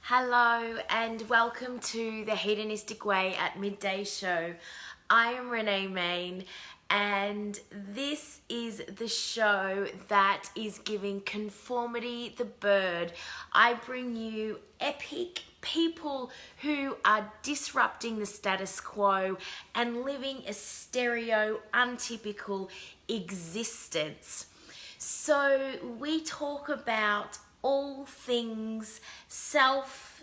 Hello and welcome to the Hedonistic Way at Midday show. I am Renee Main and this is the show that is giving conformity the bird. I bring you epic people who are disrupting the status quo and living a stereo, untypical existence. So we talk about all things self-service,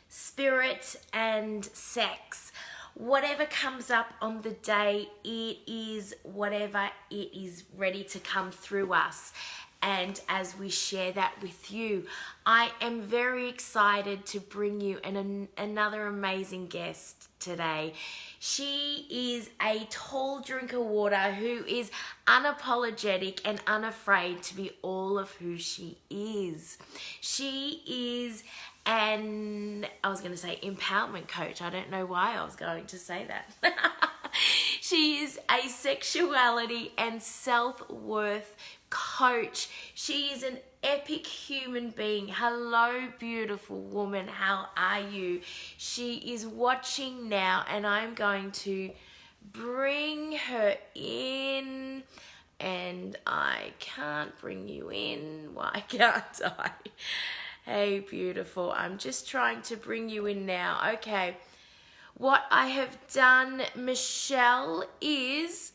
spirit, and sex. Whatever comes up on the day, it is whatever it is ready to come through us. And as we share that with you, I am very excited to bring you another amazing guest today. She is a tall drink of water who is unapologetic and unafraid to be all of who she is. She is I was going to say empowerment coach. I don't know why I was going to say that. She is a sexuality and self-worth coach. She is an epic human being. Hello, beautiful woman. How are you? She is watching now, and I'm going to bring her in. And I can't bring you in. Why can't I? Hey, beautiful. I'm just trying to bring you in now. Okay. What I have done, Michelle, is...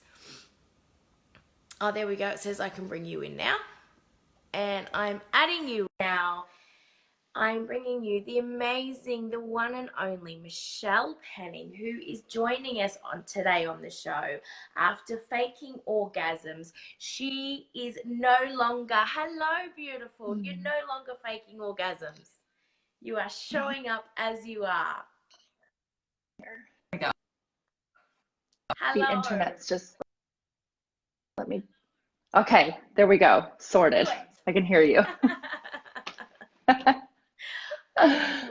Oh, there we go. It says I can bring you in now. And I'm adding you now. I'm bringing you the amazing, the one and only Michelle Penning, who is joining us today on the show. After faking orgasms, she is no longer, hello, beautiful. You're no longer faking orgasms. You are showing up as you are. There we go. Hello. The internet's just, let me, okay, there we go. Sorted. I can hear you.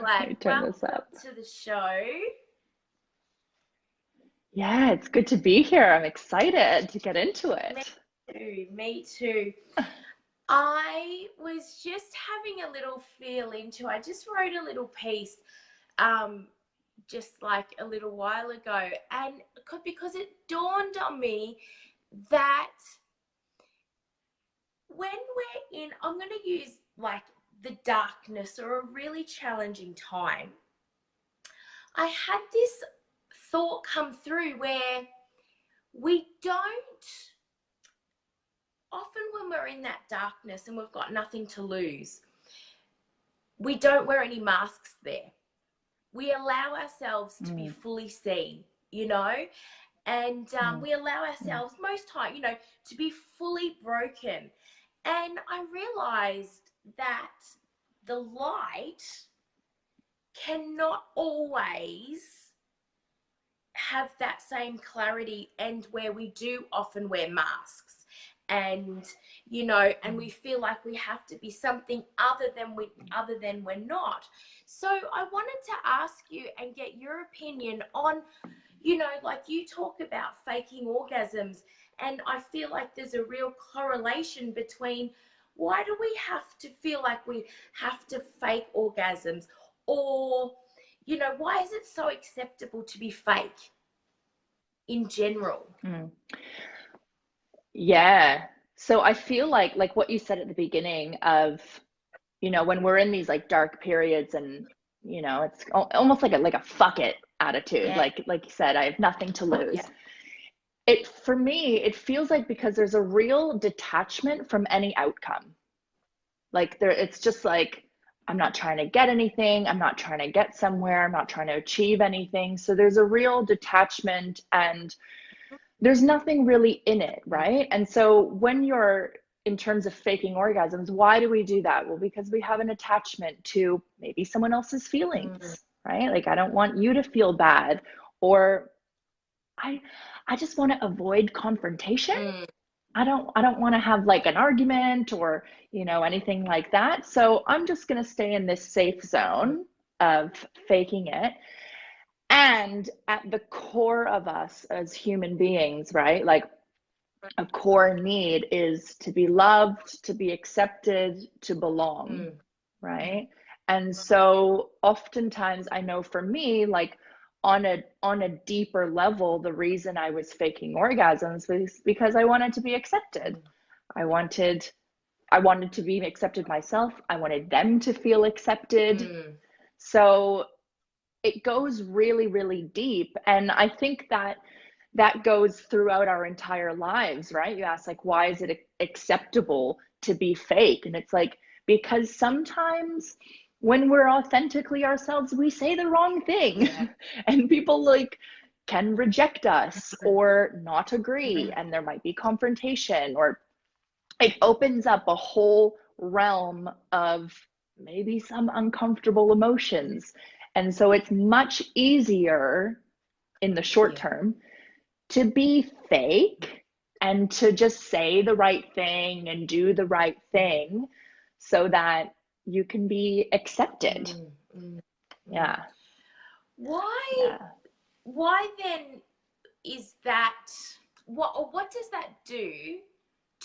Let me turn this up. Welcome to the show. Yeah, it's good to be here. I'm excited to get into it. Me too. I was just having a little feel into, I just wrote a little piece just like a little while ago, and because it dawned on me that when we're in, I'm going to use like the darkness or a really challenging time, I had this thought come through where we don't, often when we're in that darkness and we've got nothing to lose, we don't wear any masks there. We allow ourselves to be fully seen, you know, and we allow ourselves most time, you know, to be fully broken. And I realized that the light cannot always have that same clarity, and where we do often wear masks and, you know, and we feel like we have to be something other than we're not. So I wanted to ask you and get your opinion on, you know, like you talk about faking orgasms, and I feel like there's a real correlation between why do we have to feel like we have to fake orgasms, or, you know, why is it so acceptable to be fake in general? Yeah. So I feel like what you said at the beginning of, you know, when we're in these like dark periods and, you know, it's almost like a fuck it attitude. Yeah. Like you said, I have nothing to lose. Yeah. For me, it feels like because there's a real detachment from any outcome. Like it's just like, I'm not trying to get anything. I'm not trying to get somewhere. I'm not trying to achieve anything. So there's a real detachment and there's nothing really in it, right? And so when you're in terms of faking orgasms, why do we do that? Well, because we have an attachment to maybe someone else's feelings, right? Like, I don't want you to feel bad, or I just want to avoid confrontation. I don't want to have like an argument or, you know, anything like that. So I'm just going to stay in this safe zone of faking it. And at the core of us as human beings, right? Like a core need is to be loved, to be accepted, to belong, right? And so oftentimes I know for me, like on a deeper level, the reason I was faking orgasms was because I wanted to be accepted. I wanted I wanted to be accepted myself. I wanted them to feel accepted. Mm. So it goes really, really deep. And I think that that goes throughout our entire lives, right? You ask, like, why is it acceptable to be fake? And it's like, because sometimes when we're authentically ourselves, we say the wrong thing. Yeah. And people like can reject us or not agree. And there might be confrontation, or it opens up a whole realm of maybe some uncomfortable emotions. And so it's much easier in the short Yeah. term to be fake and to just say the right thing and do the right thing so that you can be accepted. Mm, mm, mm. Yeah. Why, Yeah. why then is that, what does that do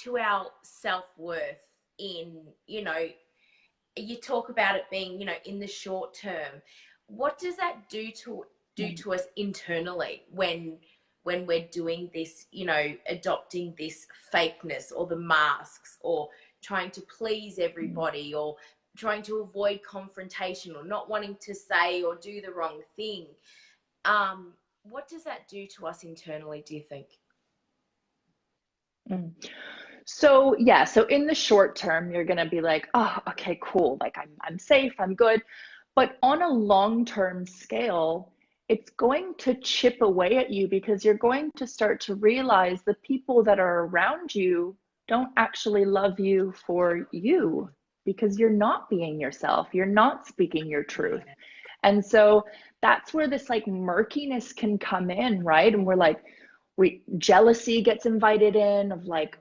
to our self-worth in, you talk about it being, in the short term. What does that do to us internally when we're doing this, adopting this fakeness or the masks, or trying to please everybody, or trying to avoid confrontation, or not wanting to say or do the wrong thing? What does that do to us internally, do you think? Mm. So yeah, so in the short term, you're gonna be like, oh, okay, cool. Like I'm safe, I'm good. But on a long-term scale, it's going to chip away at you because you're going to start to realize the people that are around you don't actually love you for you because you're not being yourself. You're not speaking your truth. Yeah. And so that's where this like murkiness can come in, right? And we're like, we jealousy gets invited in of like,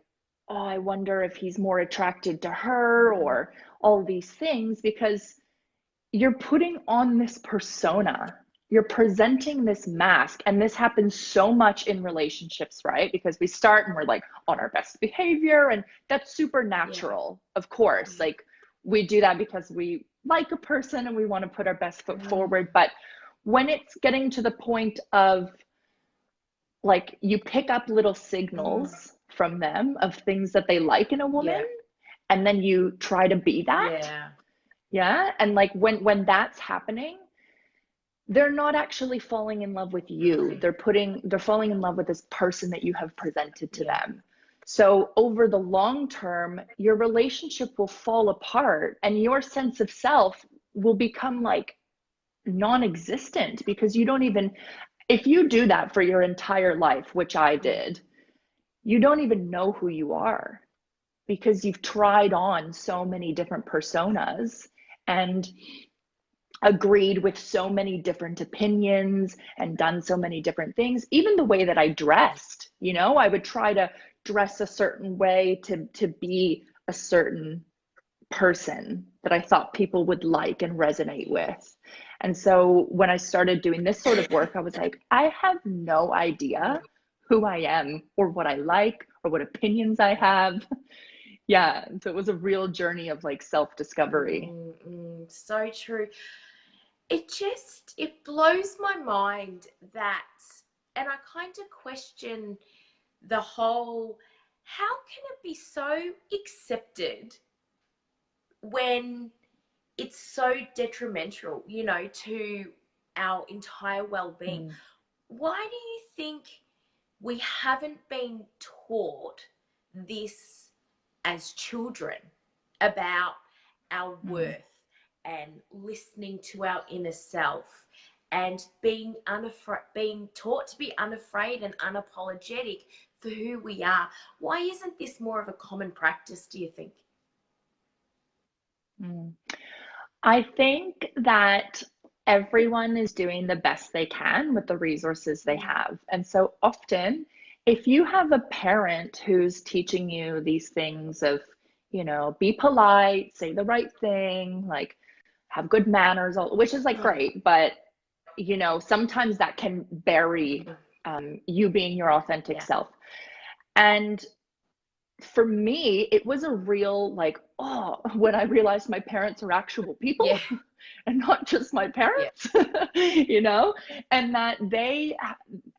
oh, I wonder if he's more attracted to her, or all these things, because you're putting on this persona. You're presenting this mask. And this happens so much in relationships, right? Because we start and we're like on our best behavior, and that's super Yeah. natural, of course. Like we do that because we like a person and we want to put our best foot forward. But when it's getting to the point of like you pick up little signals from them of things that they like in a woman, Yeah. and then you try to be that. Yeah. Yeah. And like when that's happening, they're not actually falling in love with you. They're falling in love with this person that you have presented to Yeah. them. So over the long term, your relationship will fall apart and your sense of self will become like non-existent, because you don't even, if you do that for your entire life, which I did, you don't even know who you are because you've tried on so many different personas and agreed with so many different opinions and done so many different things. Even the way that I dressed, I would try to dress a certain way to be a certain person that I thought people would like and resonate with. And so when I started doing this sort of work, I was like, I have no idea who I am or what I like or what opinions I have. Yeah. So it was a real journey of like self-discovery. So true. It blows my mind that, and I kind of question the whole, how can it be so accepted when it's so detrimental, to our entire well-being? Why do you think we haven't been taught this as children, about our worth and listening to our inner self, and being taught to be unafraid and unapologetic for who we are? Why isn't this more of a common practice, do you think? I think that everyone is doing the best they can with the resources they have. And so often, if you have a parent who's teaching you these things of, be polite, say the right thing, like have good manners, which is like great, but sometimes that can bury you being your authentic self. And for me, it was a real like, oh, when I realized my parents are actual people. Yeah. and not just my Yeah. parents, you know, and that they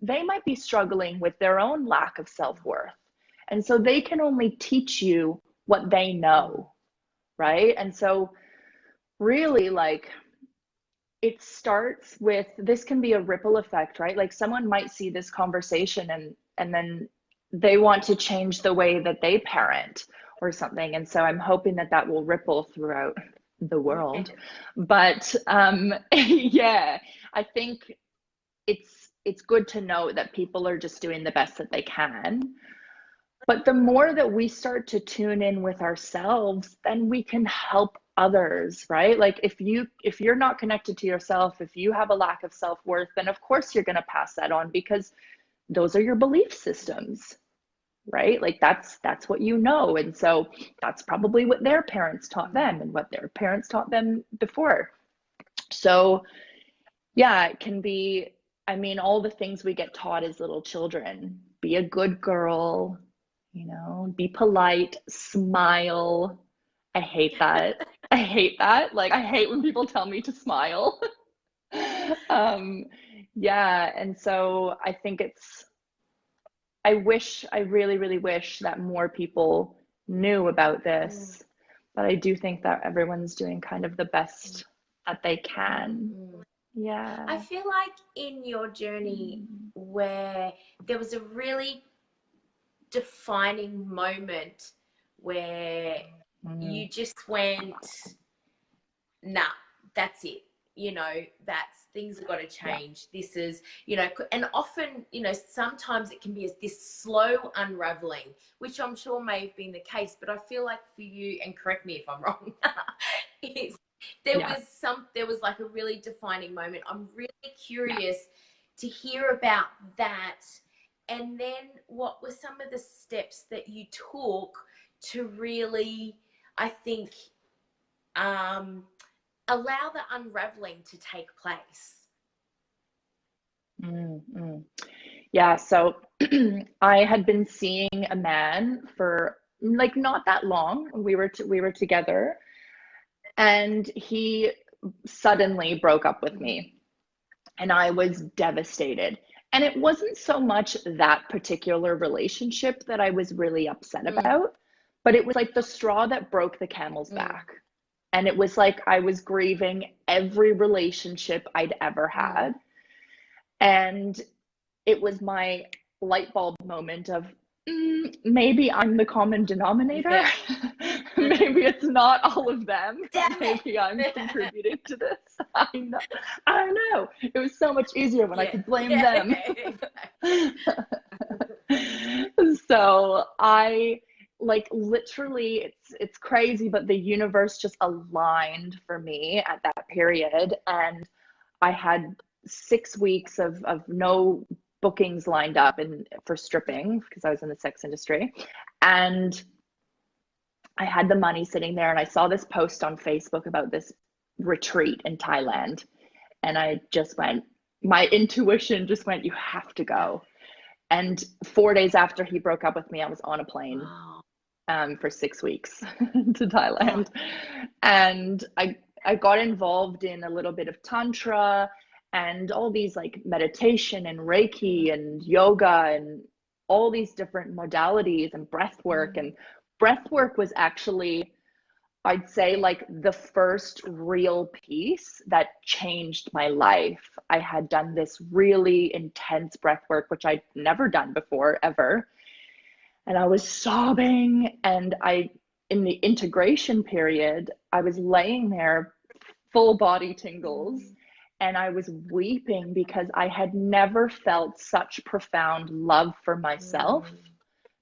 might be struggling with their own lack of self-worth. And so they can only teach you what they know, right? And so really, like, it starts with, this can be a ripple effect, right? Like someone might see this conversation and then they want to change the way that they parent or something. And so I'm hoping that that will ripple throughout the world. But yeah, I think it's good to know that people are just doing the best that they can. But the more that we start to tune in with ourselves, then we can help others, right? Like if you're not connected to yourself, if you have a lack of self-worth, then of course you're going to pass that on, because those are your belief systems, right? Like that's what you know. And so that's probably what their parents taught them and what their parents taught them before. So yeah, it can be, I mean, all the things we get taught as little children. Be a good girl, you know, be polite, smile. I hate that. I hate that. Like, I hate when people tell me to smile. um, yeah, and so I think I really, really wish that more people knew about this, but I do think that everyone's doing kind of the best that they can. I Yeah. feel like in your journey where there was a really defining moment where you just went, nah, that's it. You know, that's, things have got to Yeah. change. This is, you know, and often, you know, sometimes it can be this slow unraveling, which I'm sure may have been the case, but I feel like for you, and correct me if I'm wrong, is Yeah. there was like a really defining moment. I'm really curious to hear about that. And then what were some of the steps that you took to really, I think, allow the unraveling to take place? Mm-hmm. Yeah, so I had been seeing a man for like not that long. We were together, and he suddenly broke up with me, and I was devastated. And it wasn't so much that particular relationship that I was really upset about, but it was like the straw that broke the camel's back. And it was like I was grieving every relationship I'd ever had. And it was my light bulb moment of maybe I'm the common denominator. Yeah. Maybe it's not all of them. Damn Maybe I'm it. contributing to this. I know. I don't know. It was so much easier when I Yeah. could blame Yeah. them. Exactly. So I, like, literally, it's crazy, but the universe just aligned for me at that period, and I had 6 weeks of no bookings lined up for stripping, because I was in the sex industry. And I had the money sitting there, and I saw this post on Facebook about this retreat in Thailand. And I just went, my intuition just went, you have to go. And 4 days after he broke up with me, I was on a plane for 6 weeks to Thailand. And I got involved in a little bit of Tantra and all these like meditation and Reiki and yoga and all these different modalities and breath work. And breath work was actually, I'd say, like the first real piece that changed my life. I had done this really intense breath work, which I'd never done before, ever. And I was sobbing. And in the integration period, I was laying there, full body tingles. And I was weeping because I had never felt such profound love for myself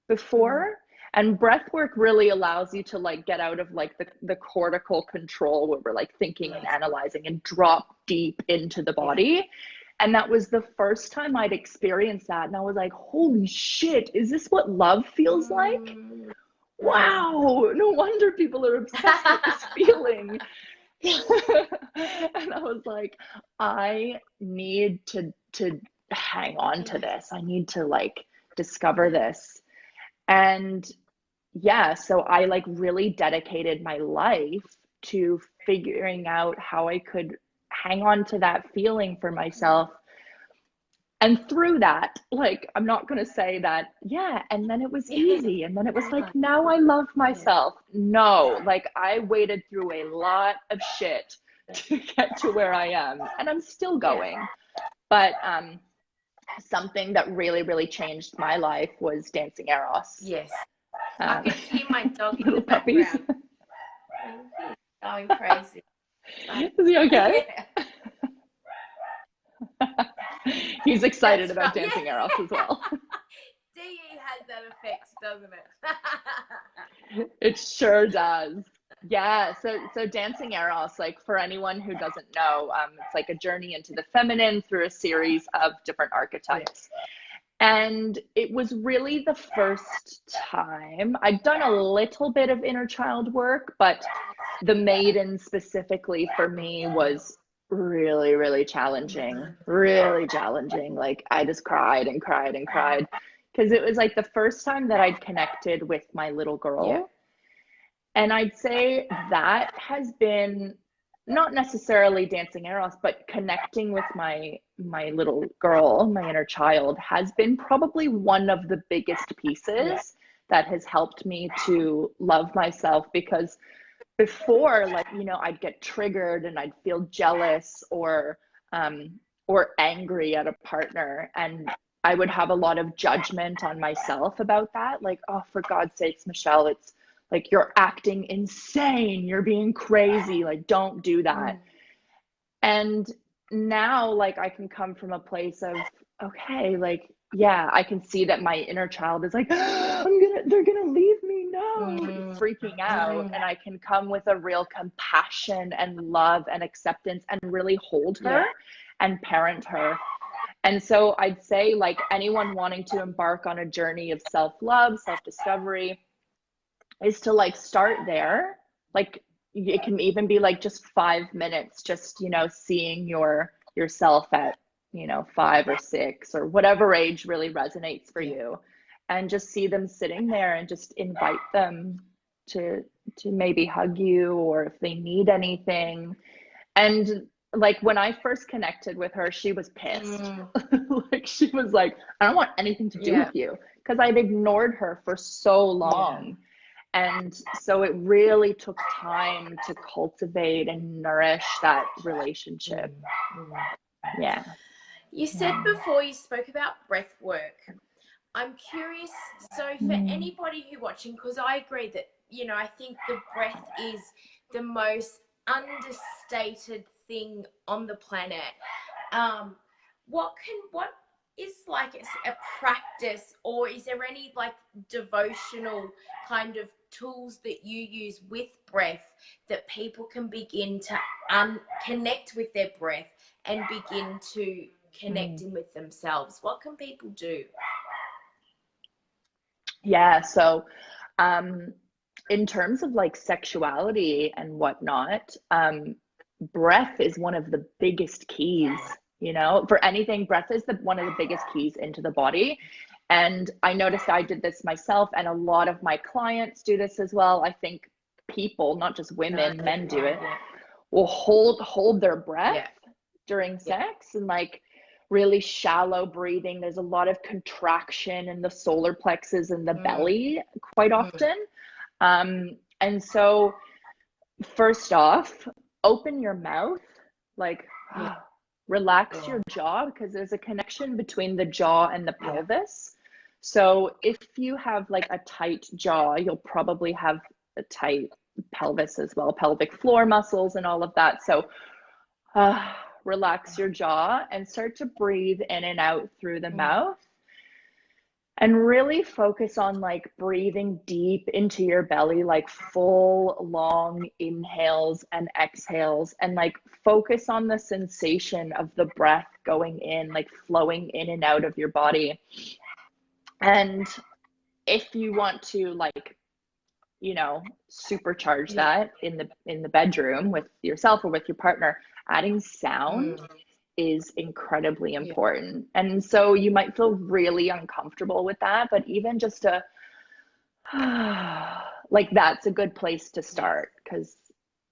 before. And breath work really allows you to like get out of like the cortical control where we're like thinking and analyzing and drop deep into the body. And that was the first time I'd experienced that. And I was like, holy shit, is this what love feels like? Wow, no wonder people are obsessed with this feeling. And I was like, I need to hang on to this. I need to like discover this. And yeah, so I like really dedicated my life to figuring out how I could hang on to that feeling for myself. And through that, like, I'm not going to say that, yeah, and then it was easy. And then it was like, now I love myself. No, like, I waded through a lot of shit to get to where I am. And I'm still going. But something that really, really changed my life was dancing Eros. Yes. I can hear my dog in little the background. puppies. He's going crazy. Is he okay? Yeah. He's excited about dancing Eros as well. DE has that effect, doesn't it? It sure does. Yeah, so dancing Eros, like, for anyone who doesn't know, it's like a journey into the feminine through a series of different archetypes. And it was really the first time I'd done a little bit of inner child work, but the maiden specifically for me was really, really challenging, really challenging. Like, I just cried and cried and cried because it was like the first time that I'd connected with my little girl. Yeah. And I'd say that has been not necessarily dancing Eros, but connecting with my little girl, my inner child, has been probably one of the biggest pieces that has helped me to love myself. Because before, like, you know, I'd get triggered and I'd feel jealous or angry at a partner, and I would have a lot of judgment on myself about that. Like, oh, for God's sakes, Michelle, it's like, you're acting insane, you're being crazy, like, don't do that. And now, like, I can come from a place of, okay, like, yeah, I can see that my inner child is like, they're gonna leave me, no, freaking out. And I can come with a real compassion and love and acceptance and really hold her and parent her. And so I'd say, like, anyone wanting to embark on a journey of self-love, self-discovery, is to, like, start there. Like, it can even be like just 5 minutes, just, you know, seeing yourself at, you know, 5 or 6 or whatever age really resonates for you, and just see them sitting there and just invite them to maybe hug you, or if they need anything. And like, when I first connected with her, she was pissed. Like, she was like, I don't want anything to do with you, because I'd ignored her for so long. And so it really took time to cultivate and nourish that relationship. Yeah. You said before, you spoke about breath work. I'm curious, so for anybody who watching, because I agree that, you know, I think the breath is the most understated thing on the planet. What is like a practice, or is there any like devotional kind of tools that you use with breath that people can begin to connect with their breath and begin to connecting with themselves? What can people do? Yeah, so in terms of like sexuality and whatnot, breath is one of the biggest keys, you know, for anything. Breath is one of the biggest keys into the body. And I noticed I did this myself, and a lot of my clients do this as well. I think people, not just women, men do it, will hold their breath during sex, and like really shallow breathing. There's a lot of contraction in the solar plexus and the belly quite often. And so first off, open your mouth, like relax your jaw, because there's a connection between the jaw and the pelvis. So if you have like a tight jaw, you'll probably have a tight pelvis as well, pelvic floor muscles and all of that. So relax your jaw and start to breathe in and out through the mouth, and really focus on like breathing deep into your belly, like full long inhales and exhales, and like focus on the sensation of the breath going in, like flowing in and out of your body. And if you want to, like, you know, supercharge that in the bedroom with yourself or with your partner, adding sound is incredibly important. And so you might feel really uncomfortable with that, but even just like, that's a good place to start, because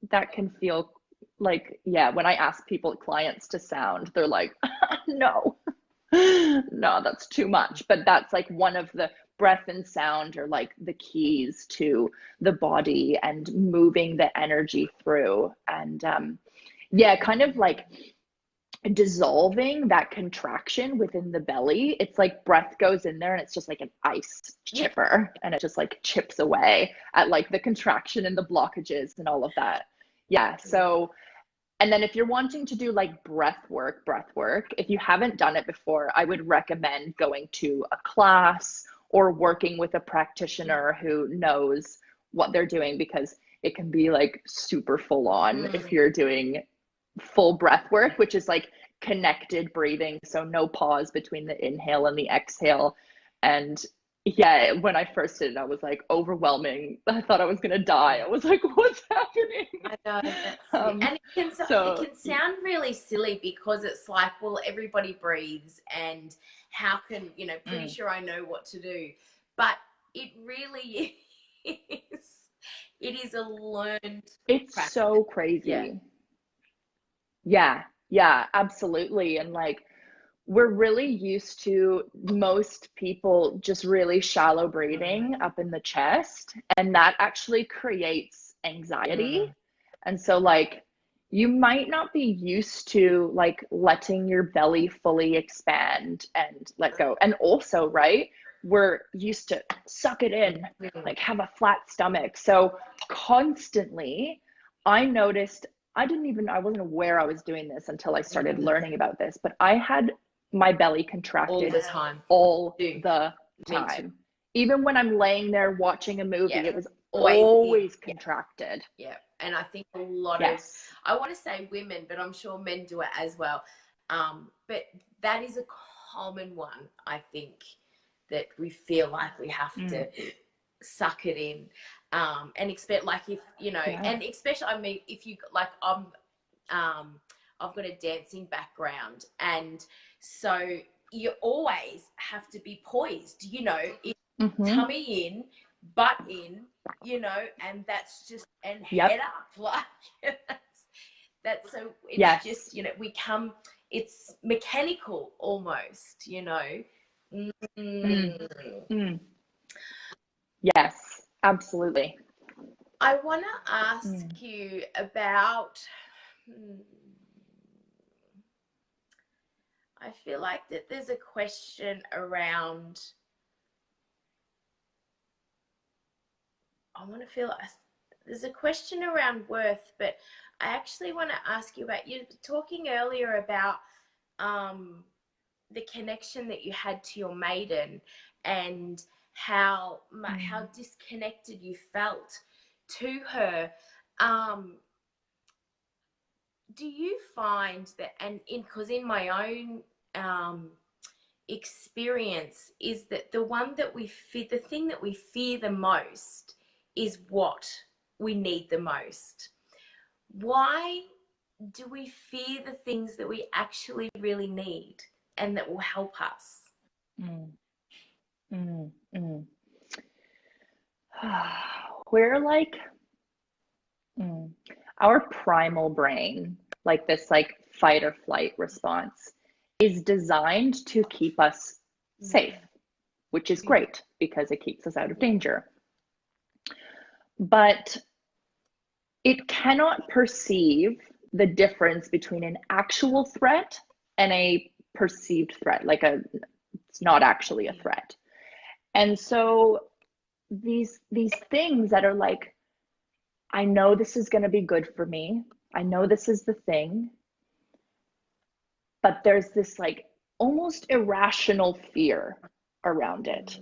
that can feel like, yeah, when I ask people, clients to sound, they're like, no, no, that's too much. But that's like one of the breath and sound are like the keys to the body and moving the energy through. And yeah, kind of like dissolving that contraction within the belly. It's like breath goes in there and it's just like an ice chipper, and it just like chips away at like the contraction and the blockages and all of that. Yeah. So, and then if you're wanting to do like breath work, if you haven't done it before, I would recommend going to a class or working with a practitioner who knows what they're doing, because it can be like super full on if you're doing full breath work, which is like connected breathing. So no pause between the inhale and the exhale. And yeah, when I first did it, I was like overwhelming. I thought I was going to die. I was like, what's happening? I know, and it can sound really silly because it's like, well, everybody breathes, and how can, you know, pretty sure I know what to do. But it really is. It is a learned It's practice. so crazy. Yeah, absolutely. And like, we're really used to most people just really shallow breathing up in the chest, and that actually creates anxiety. And so like, you might not be used to like letting your belly fully expand and let go. And also, right, we're used to suck it in, like have a flat stomach. So constantly, I noticed, I wasn't aware I was doing this until I started learning about this, but I had my belly contracted all the time. Even when I'm laying there watching a movie, it was always contracted. Yeah. And I think a lot of, I want to say women, but I'm sure men do it as well. But that is a common one, I think, that we feel like we have to suck it in. And expect, like, if, you know, and especially, I mean, if you, like, I've got a dancing background, and so you always have to be poised, you know, tummy in, butt in, you know, and that's just, and head up, like, that's so it's just, you know, it's mechanical almost, you know. Yes, absolutely. I want to ask you about, I feel like that there's a question around, there's a question around worth, but I actually want to ask you about, you talking earlier about the connection that you had to your maiden, and how disconnected you felt to her. Do you find that, and because in my own experience, is that the thing that we fear the most is what we need the most? Why do we fear the things that we actually really need and that will help us? We're like, our primal brain, like this like fight or flight response, is designed to keep us safe, which is great because it keeps us out of danger. But it cannot perceive the difference between an actual threat and a perceived threat, like it's not actually a threat. And so these things that are like, I know this is going to be good for me, I know this is the thing, but there's this like almost irrational fear around it.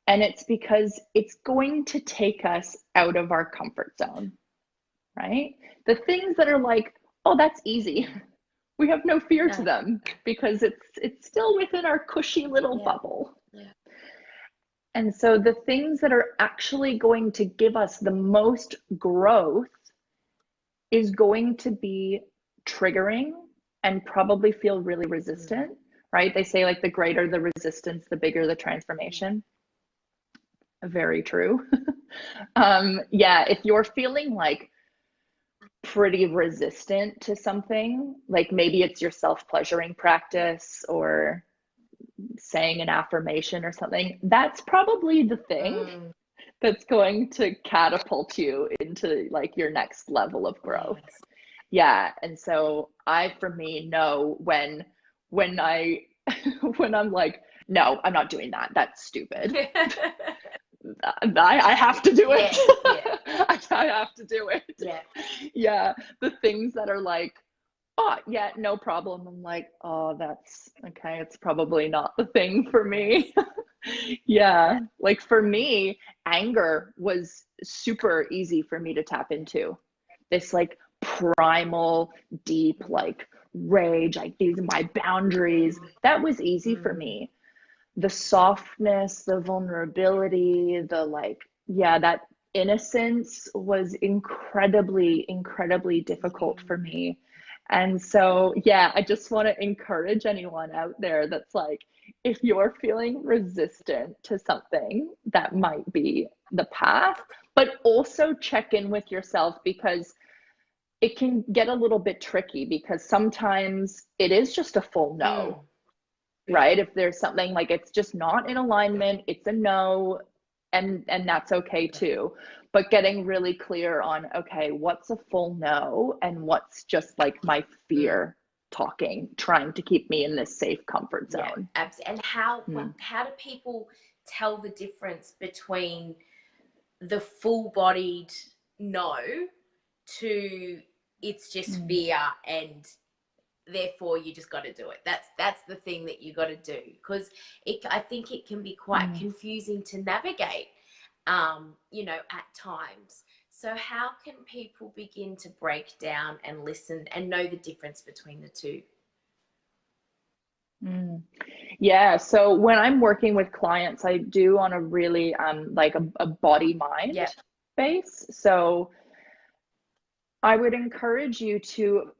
And it's because it's going to take us out of our comfort zone, right? The things that are like, oh, that's easy, we have no fear to them because it's still within our cushy little bubble. And so the things that are actually going to give us the most growth is going to be triggering and probably feel really resistant, right? They say like the greater the resistance, the bigger the transformation. Very true. If you're feeling like, pretty resistant to something, like maybe it's your self-pleasuring practice or saying an affirmation or something, that's probably the thing that's going to catapult you into like your next level of growth. Yes. Yeah. And so for me, know when I, when I'm like, no, I'm not doing that. That's stupid. I have to do it. Yes, yeah. I have to do it. Yeah. Yeah. The things that are like, oh, yeah, no problem. I'm like, oh, that's okay. It's probably not the thing for me. Yeah. Like for me, anger was super easy for me to tap into. This like primal, deep, like rage, like these are my boundaries. That was easy for me. The softness, the vulnerability, the like, yeah, that innocence was incredibly, incredibly difficult for me. And so, yeah, I just want to encourage anyone out there that's like, if you're feeling resistant to something, that might be the path, but also check in with yourself because it can get a little bit tricky because sometimes it is just a full no. Right? If there's something like it's just not in alignment, it's a no, and that's okay too. But getting really clear on, okay, what's a full no and what's just like my fear talking, trying to keep me in this safe comfort zone. Yeah, absolutely. And how do people tell the difference between the full-bodied no to it's just fear and therefore you just got to do it? That's the thing that you got to do, because I think it can be quite confusing to navigate, at times. So how can people begin to break down and listen and know the difference between the two? Yeah, so when I'm working with clients, I do on a really like a body mind base. So I would encourage you to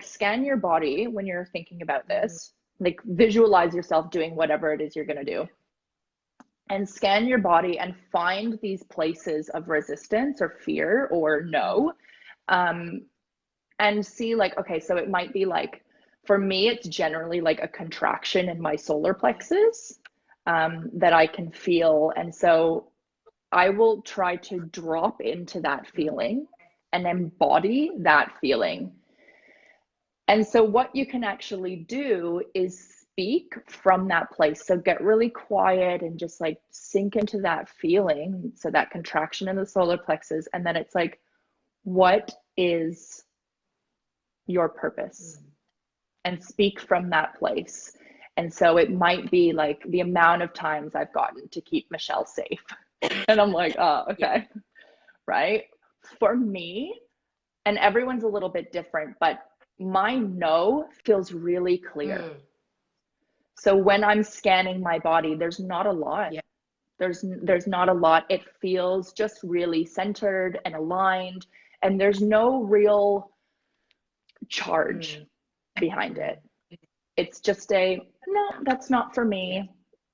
scan your body when you're thinking about this, like visualize yourself doing whatever it is you're going to do, and scan your body and find these places of resistance or fear or no, and see like, okay, so it might be like, for me, it's generally like a contraction in my solar plexus that I can feel. And so I will try to drop into that feeling and embody that feeling. And so what you can actually do is speak from that place. So get really quiet and just like sink into that feeling. So that contraction in the solar plexus. And then it's like, what is your purpose? And speak from that place. And so it might be like the amount of times I've gotten to keep Michelle safe. And I'm like, oh, okay. Right. For me, and everyone's a little bit different, but my no feels really clear. So when I'm scanning my body, there's not a lot. There's not a lot. It feels just really centered and aligned, and there's no real charge behind it. It's just no, that's not for me,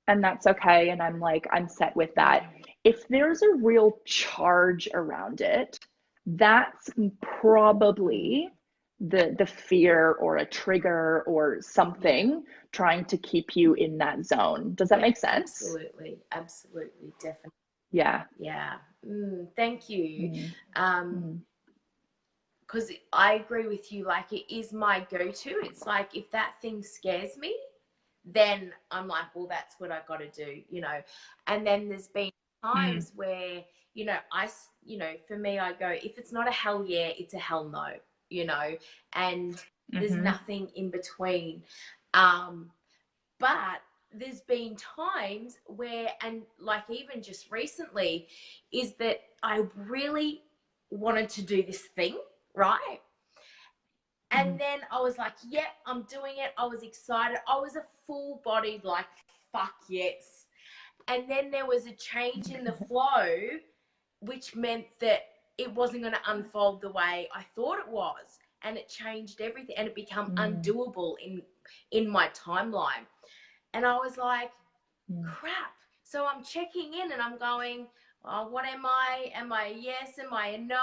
and that's okay. And I'm set with that. If there's a real charge around it, that's probably the fear or a trigger or something trying to keep you in that zone. Does that make sense? Absolutely, definitely. Yeah. Thank you. Because I agree with you, like it is my go-to. It's like if that thing scares me, then I'm like, well, that's what I got to do, and then there's been times where for me, I go, if it's not a hell yeah, it's a hell no, and there's nothing in between. But there's been times where, and like even just recently, is that I really wanted to do this thing, right? And then I was like, yep, I'm doing it. I was excited. I was a full-bodied, like, fuck yes. And then there was a change in the flow, which meant that it wasn't going to unfold the way I thought it was. And it changed everything, and it became undoable in my timeline. And I was like, crap. So I'm checking in and I'm going, oh, what am I? Am I a yes? Am I a no?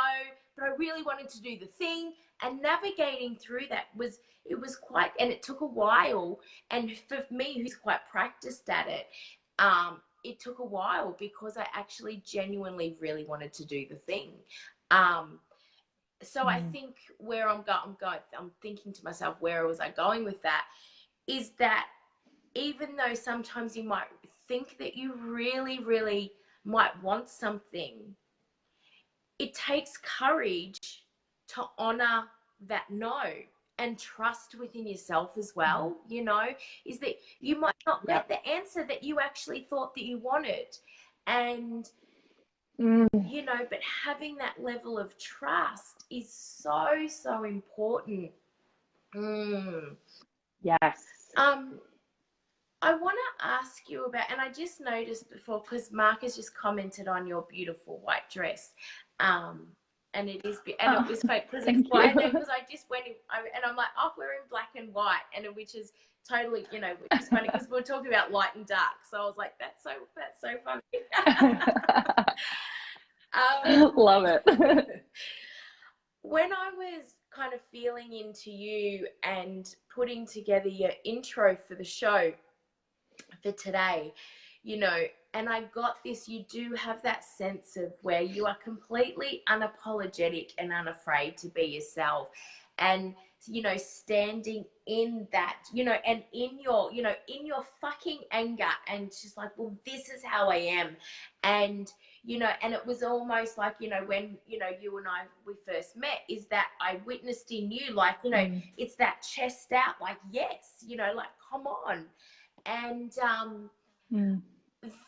but I really wanted to do the thing. And navigating through that was quite, and it took a while. And for me, who's quite practiced at it, it took a while because I actually genuinely really wanted to do the thing. So I think where I'm thinking to myself, where was I going with that? Is that even though sometimes you might think that you really, really might want something, it takes courage to honor that no and trust within yourself as well, you know, is that you might not get the answer that you actually thought that you wanted. And, you know, but having that level of trust is so, so important. Yes. I want to ask you about, and I just noticed before, because Mark has just commented on your beautiful white dress, and it is, and it was fake because it's white. Because I just went in, and I'm like, oh, we're in black and white, and which is totally, you know, which is funny because we're talking about light and dark. So I was like, that's so funny. Love it. When I was kind of feeling into you and putting together your intro for the show for today, you know, and I got this, you do have that sense of where you are completely unapologetic and unafraid to be yourself, and, you know, standing in that, you know, and in your, you know, in your fucking anger, and just like, well, this is how I am. And, you know, and it was almost like, you know, when, you know, you and we first met, is that I witnessed in you, like, you know, it's that chest out, like, yes, you know, like, come on. And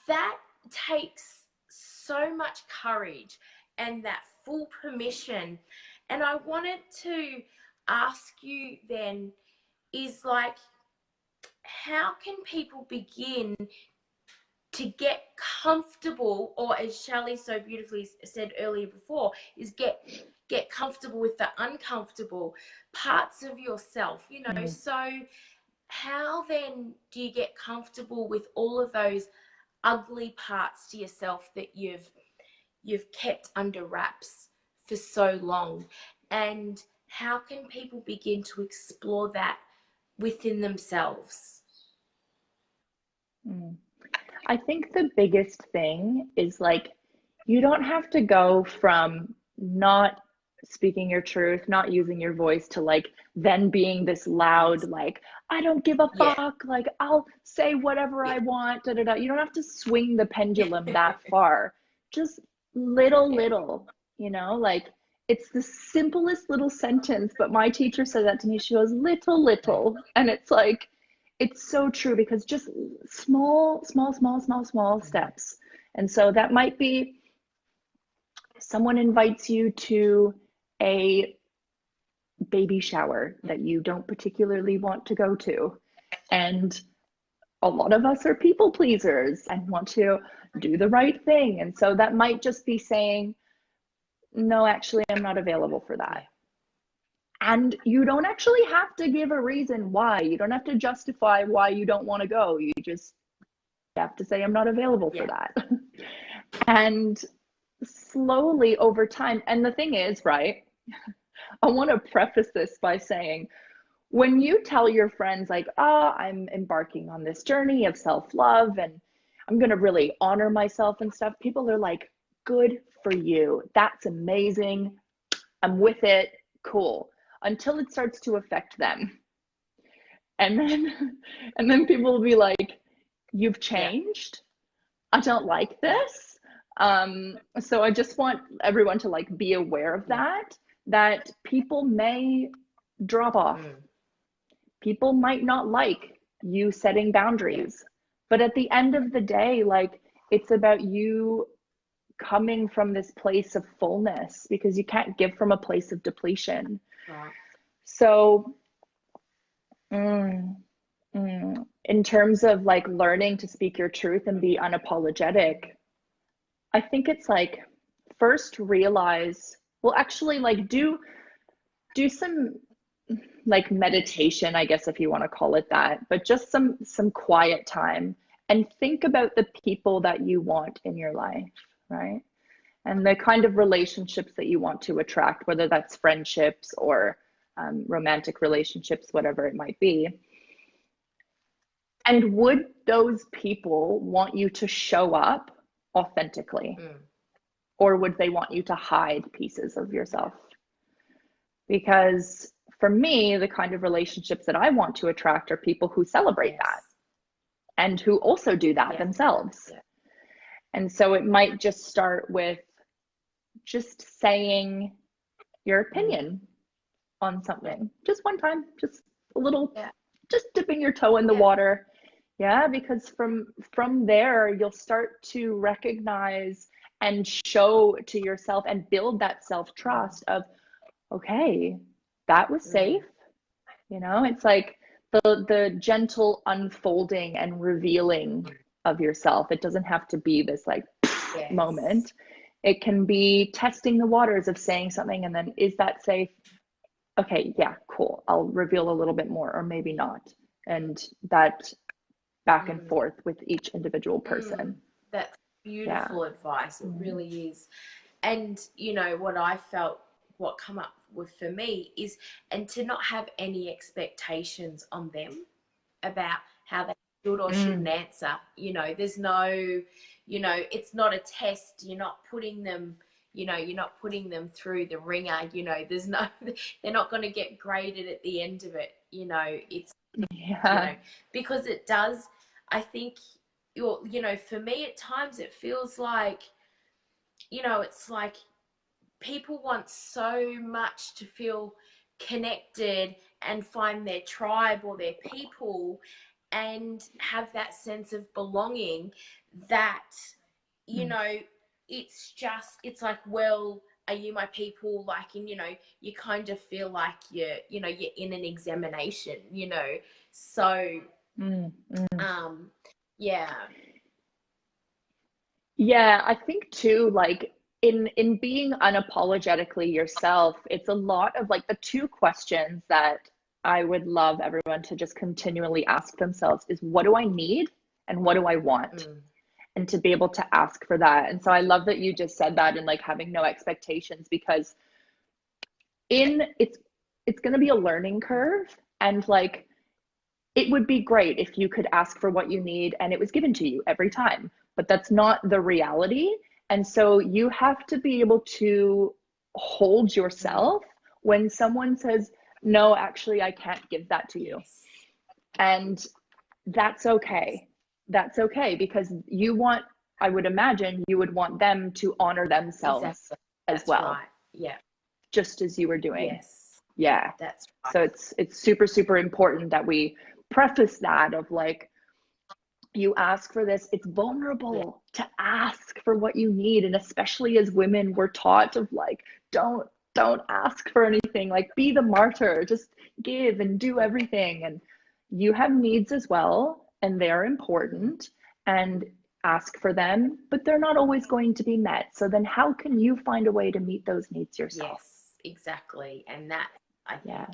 that takes so much courage and that full permission. And I wanted to ask you then, is like, how can people begin to get comfortable, or as Shelley so beautifully said earlier before, is get comfortable with the uncomfortable parts of yourself, you know? So how then do you get comfortable with all of those ugly parts to yourself that you've kept under wraps for so long? And how can people begin to explore that within themselves? I think the biggest thing is, like, you don't have to go from not speaking your truth, not using your voice, to like then being this loud, like, I don't give a fuck, like, I'll say whatever I want, da da da. You don't have to swing the pendulum that far. Just little, you know, like, it's the simplest little sentence, but my teacher said that to me. She goes, little, and it's like, it's so true, because just small steps. And so that might be someone invites you to a baby shower that you don't particularly want to go to. And a lot of us are people pleasers and want to do the right thing. And so that might just be saying, no, actually, I'm not available for that. And you don't actually have to give a reason why. You don't have to justify why you don't want to go. You just have to say, I'm not available for that. And slowly over time, and the thing is, right, I want to preface this by saying, when you tell your friends, like, oh, I'm embarking on this journey of self-love and I'm going to really honor myself and stuff, people are like, good for you. That's amazing. I'm with it. Cool. Until it starts to affect them. And then people will be like, you've changed. I don't like this. So I just want everyone to, like, be aware of that people may drop off. People might not like you setting boundaries. But at the end of the day, like, it's about you coming from this place of fullness, because you can't give from a place of depletion. So in terms of, like, learning to speak your truth and be unapologetic, I think it's like, first realize, well, actually, like, do some, like, meditation, I guess, if you want to call it that, but just some quiet time, and think about the people that you want in your life, right? and the kind of relationships that you want to attract, whether that's friendships or romantic relationships, whatever it might be. And would those people want you to show up authentically? Or would they want you to hide pieces of yourself? Because for me, the kind of relationships that I want to attract are people who celebrate that and who also do that themselves. And so it might just start with just saying your opinion on something, just one time, just a little, just dipping your toe in the water. Yeah, because from there, you'll start to recognize and show to yourself and build that self-trust of, okay, that was safe. You know, it's like the gentle unfolding and revealing of yourself. It doesn't have to be this like moment. It can be testing the waters of saying something and then, is that safe? Okay, yeah, cool. I'll reveal a little bit more or maybe not. And that back and forth with each individual person. That's beautiful advice. It really is. And you know what I felt, what come up with for me is, and to not have any expectations on them about how they should or shouldn't answer. You know, there's no, you know, it's not a test. You're not putting them, you know, you're not putting them through the ringer. You know, there's no, they're not going to get graded at the end of it. You know, it's, you know, because it does, I think, you know, for me at times it feels like, you know, it's like people want so much to feel connected and find their tribe or their people and have that sense of belonging that, you know, it's just, it's like, well, are you my people? Like, and, you know, you kind of feel like you're, you know, you're in an examination, you know, so, Yeah, I think too, like in being unapologetically yourself, it's a lot of like the two questions that I would love everyone to just continually ask themselves is, what do I need and what do I want? And to be able to ask for that. And so I love that you just said that, and like having no expectations, because it's going to be a learning curve, and like it would be great if you could ask for what you need and it was given to you every time, but that's not the reality. And so you have to be able to hold yourself when someone says, no, actually, I can't give that to you. And that's okay. That's okay, because you want, I would imagine you would want them to honor themselves as well. Right. Yeah. Just as you were doing. Yes. Yeah. That's right. So it's super, super important that we preface that of like, you ask for this, it's vulnerable to ask for what you need. And especially as women, we're taught of like, don't ask for anything, like be the martyr, just give and do everything. And you have needs as well, and they're important, and ask for them, but they're not always going to be met. So then how can you find a way to meet those needs yourself? Yes, exactly. And that, I think,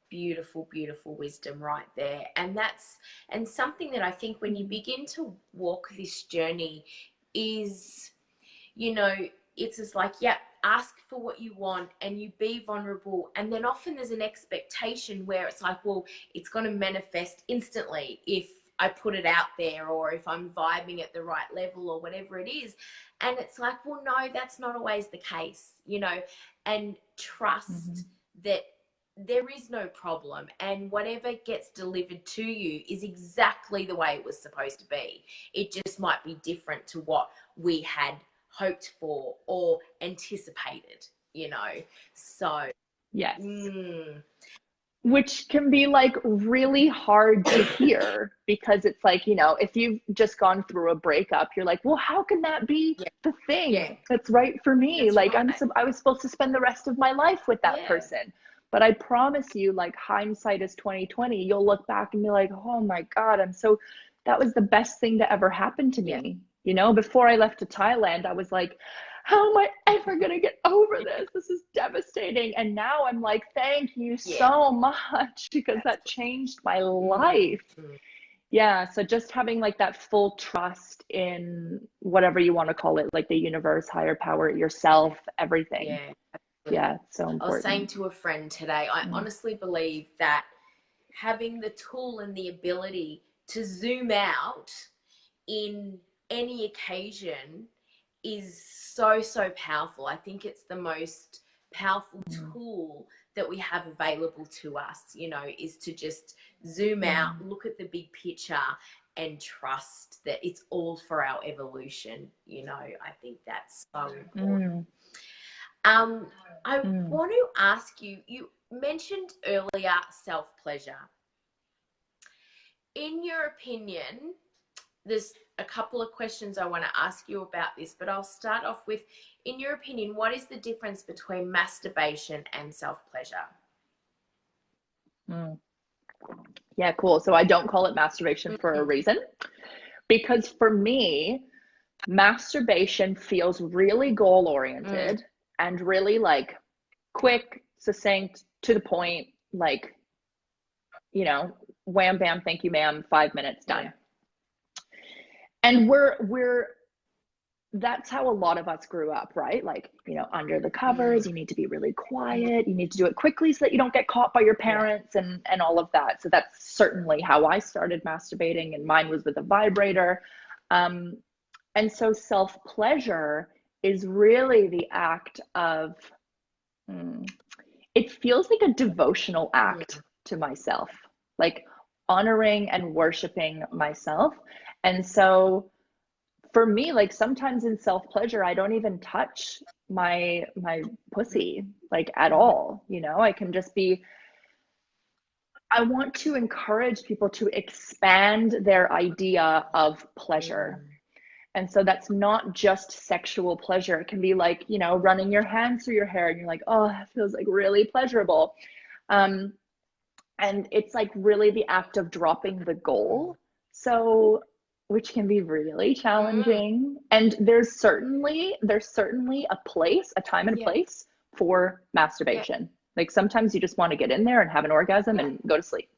beautiful, beautiful wisdom right there. And that's, and something that I think when you begin to walk this journey is, you know, it's just like, ask for what you want and you be vulnerable. And then often there's an expectation where it's like, well, it's going to manifest instantly if I put it out there, or if I'm vibing at the right level or whatever it is. And it's like, well, no, that's not always the case, you know, and trust that there is no problem, and whatever gets delivered to you is exactly the way it was supposed to be. It just might be different to what we had hoped for or anticipated, you know. So yes, which can be like really hard to hear, because it's like, you know, if you've just gone through a breakup, you're like, well, how can that be the thing that's right for me? That's like right. I was supposed to spend the rest of my life with that person. But I promise you, like, hindsight is 2020. You'll look back and be like, oh my God, that was the best thing to ever happen to me. You know, before I left to Thailand, I was like, how am I ever going to get over this? This is devastating. And now I'm like, thank you so much, because that changed my life. Yeah, so just having like that full trust in whatever you want to call it, like the universe, higher power, yourself, everything. Yeah, Yeah, absolutely. it's so I was saying important. to a friend today, I Mm. honestly believe that having the tool and the ability to zoom out in any occasion is so, so powerful. I think it's the most powerful Mm. tool that we have available to us, you know, is to just zoom out, Mm. look at the big picture, and trust that it's all for our evolution. You know, I think that's so important. Mm. Um, I Mm. want to ask you, you mentioned earlier self pleasure. In your opinion, there's a couple of questions I want to ask you about this, but I'll start off with, in your opinion, what is the difference between masturbation and self pleasure? Mm. Yeah, cool. So I don't call it masturbation for a Mm-hmm. reason, because for me, masturbation feels really goal Mm, oriented and really like quick, succinct, to the point, like, wham bam, thank you, ma'am, 5 minutes yeah. done. And we're that's how a lot of us grew up, right? Like, under the Mm, covers, you need to be really quiet, you need to do it quickly so that you don't get caught by your yeah. parents and all of that. So that's certainly how I started masturbating, and mine was with a vibrator. Um, and so self pleasure is really the act of, hmm, it feels like a devotional Mm, act to myself, like honoring and worshiping myself. And so for me, like sometimes in self pleasure, I don't even touch my mm, pussy like at mm, all. I can just be, I want to encourage people to expand their idea of pleasure. mm, And so that's not just sexual pleasure. It can be like, running your hands through your hair and you're like, oh, that feels like really pleasurable. Um, and it's like really the act of dropping the goal. So, which can be really mm. challenging. And there's certainly a time and a Yeah, place for yeah, masturbation. Like sometimes you just want to get in there and have an orgasm yeah, and go to sleep,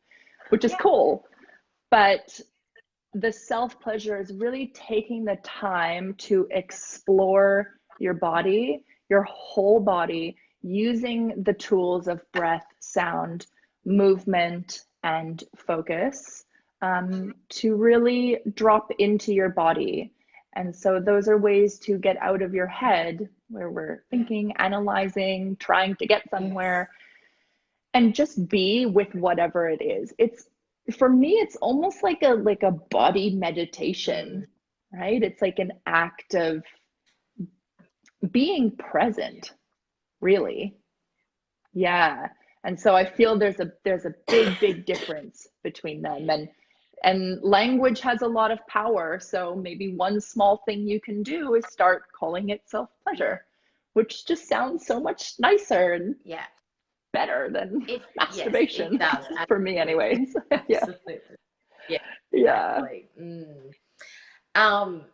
which is yeah. cool. But the self pleasure is really taking the time to explore your body, your whole body, using the tools of breath, sound, movement, and focus, to really drop into your body. And so, those are ways to get out of your head where we're Yeah. thinking, analyzing, trying to get Yes. somewhere, and just be with whatever it is. It's For me, it's almost like a body Mm, meditation, right? It's like an act of being yeah. present, really. Yeah. And so I feel there's a big difference between them, and language has a lot of power. So maybe one small thing you can do is start calling it self Yeah. pleasure, which just sounds so much nicer and Yeah. better than Yes, it masturbation does. for me Absolutely. anyways. Yeah. Absolutely. Yeah, Yeah. exactly. Mm. Um,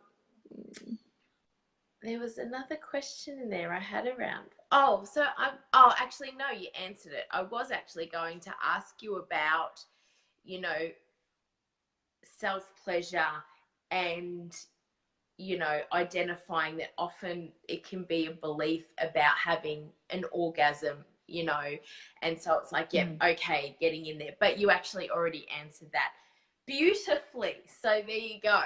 there was another question in there I had around. Actually, no, you answered it. I was actually going to ask you about, you know, self pleasure and, identifying that often it can be a belief about having an orgasm, and so it's like, yep, Mm. okay, getting in there. But you actually already answered that beautifully. So there you go.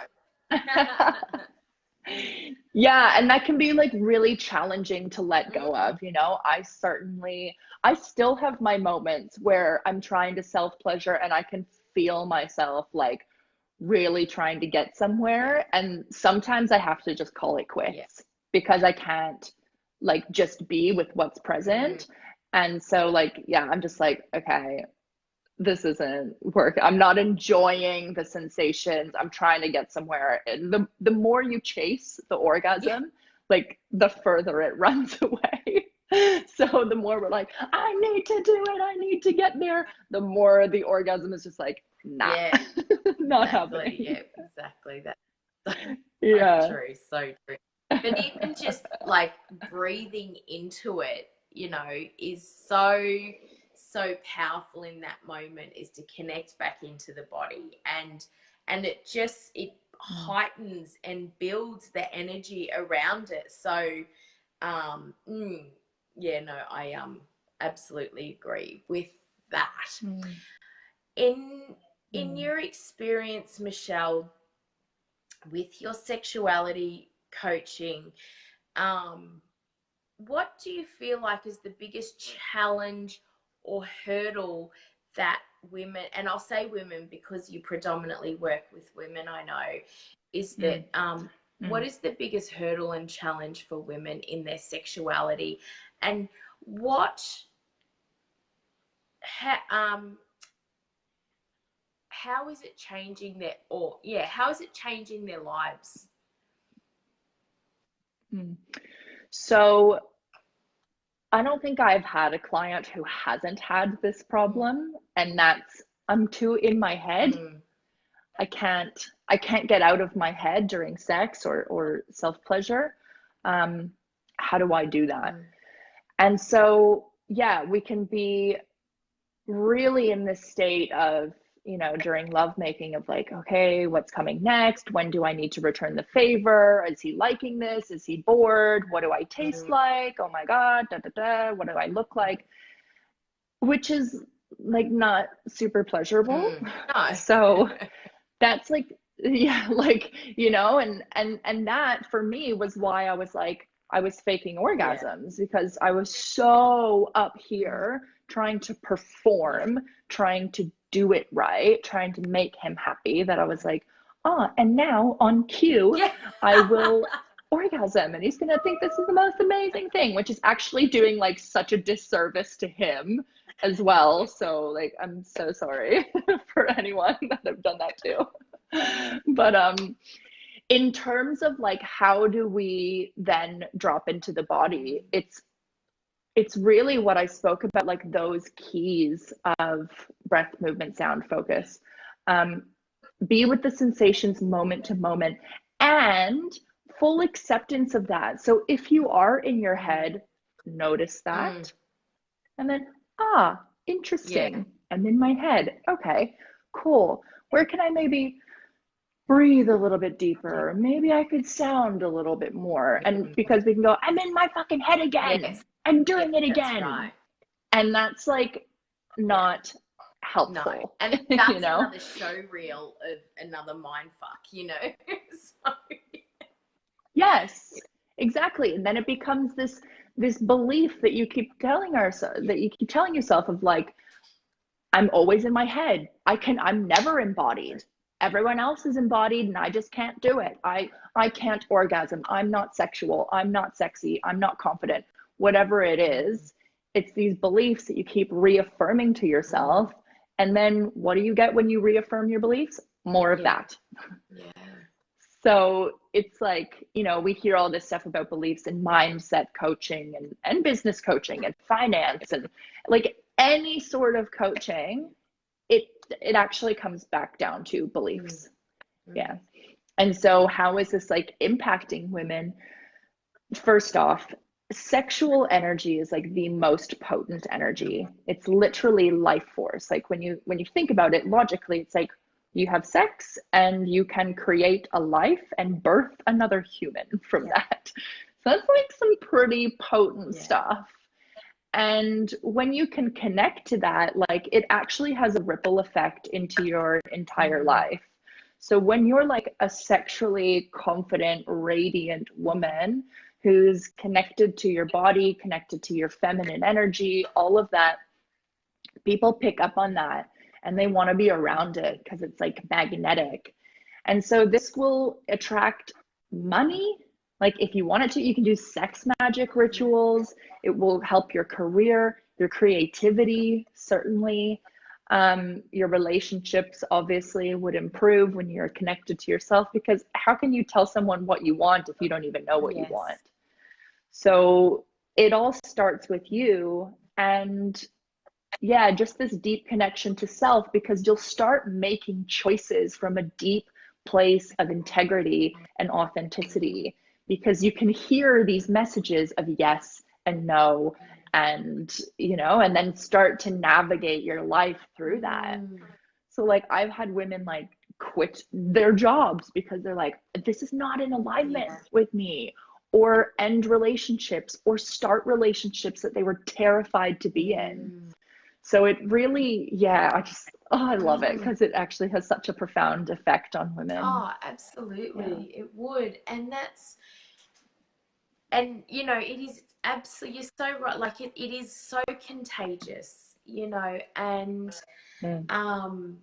Yeah, and that can be like really challenging to let go Mm, of. I still have my moments where I'm trying to self pleasure and I can feel myself like really trying to get yeah, somewhere. And sometimes I have to just call it yeah. quits because I can't like just be with what's Mm, present. And so, like, yeah, I'm just like, okay, this isn't work. I'm not enjoying the sensations. I'm trying to get somewhere. And the more you chase the yeah, orgasm, like the further it runs away. So the more we're like, I need to do it, I need to get there, the more the orgasm is just like, nah, yeah, not exactly. happening. Yeah, exactly. That's so Yeah. true. So true. But even just like breathing into it, is so powerful in that moment, is to connect back into the body. And and it heightens and builds the energy around it. So yeah, no, I absolutely agree with that. In your experience, Michelle, with your sexuality coaching, what do you feel like is the biggest challenge or hurdle that women, and I'll say women because you predominantly work with women, I know, is that what is the biggest hurdle and challenge for women in their sexuality, and how is it changing how is it changing their lives? So I don't think I've had a client who hasn't had this problem, and that's I'm too in my head. I can't get out of my head during sex or self-pleasure. How do I do that? And so, yeah, we can be really in this state of, during lovemaking of like, okay, what's coming next? When do I need to return the favor? Is he liking this? Is he bored? What do I taste like? Oh my God, da, da, da. What do I look like? Which is like not super pleasurable. No. So that's like, yeah, like, and that for me was why I was like, I was faking orgasms because I was so up here trying to perform, trying to do it right, trying to make him happy that I was like, and now on cue, I will orgasm and he's going to think this is the most amazing thing, which is actually doing like such a disservice to him as well. So like, I'm so sorry for anyone that I've done that to. But in terms of like how do we then drop into the body, it's really what I spoke about, like those keys of breath, movement, sound, focus. Be with the sensations moment to moment and full acceptance of that. So if you are in your head, notice that and then interesting. I'm in my head. Okay, cool. Where can I maybe breathe a little bit deeper? Maybe I could sound a little bit more. And because we can go, I'm in my fucking head again. I'm doing it again. Right. And that's like not helpful. No. And that's another show reel of another mind fuck, So yes, exactly. And then it becomes this belief that you keep telling yourself of like, I'm always in my head. I'm never embodied. Everyone else is embodied and I just can't do it. I can't orgasm. I'm not sexual. I'm not sexy. I'm not confident. Whatever it is, it's these beliefs that you keep reaffirming to yourself. And then what do you get when you reaffirm your beliefs? More of that. Yeah. So it's like, we hear all this stuff about beliefs and mindset coaching and business coaching and finance and like any sort of coaching, it actually comes back down to beliefs. Yeah. And so how is this like impacting women? First off, sexual energy is like the most potent energy. It's literally life force. Like when you think about it logically, it's like you have sex and you can create a life and birth another human from that. So that's like some pretty potent stuff. And when you can connect to that, like it actually has a ripple effect into your entire life. So when you're like a sexually confident, radiant woman who's connected to your body, connected to your feminine energy, all of that, people pick up on that and they want to be around it because it's like magnetic. And so this will attract money. Like if you wanted to, you can do sex magic rituals. It will help your career, your creativity, certainly. Your relationships obviously would improve when you're connected to yourself, because how can you tell someone what you want if you don't even know what you want? So it all starts with you, and just this deep connection to self, because you'll start making choices from a deep place of integrity and authenticity, because you can hear these messages of yes and no, and and then start to navigate your life through that. So like I've had women like quit their jobs because they're like, this is not in alignment Yeah. with me, or end relationships or start relationships that they were terrified to be in. Mm. So it really, yeah, I just, oh, I love it Mm. because it actually has such a profound effect on women. Oh, Yeah. absolutely. It would. And it is absolutely, you're so right. Like it is so contagious, Mm, um,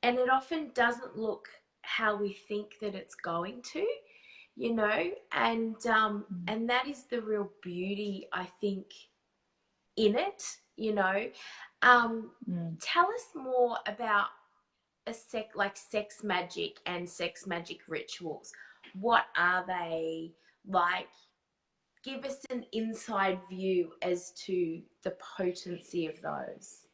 and it often doesn't look how we think that it's going to, mm, and that is the real beauty, I think, in it. Um, mm. Tell us more about like sex magic and sex magic rituals. What are they like? Give us an inside view as to the potency of those.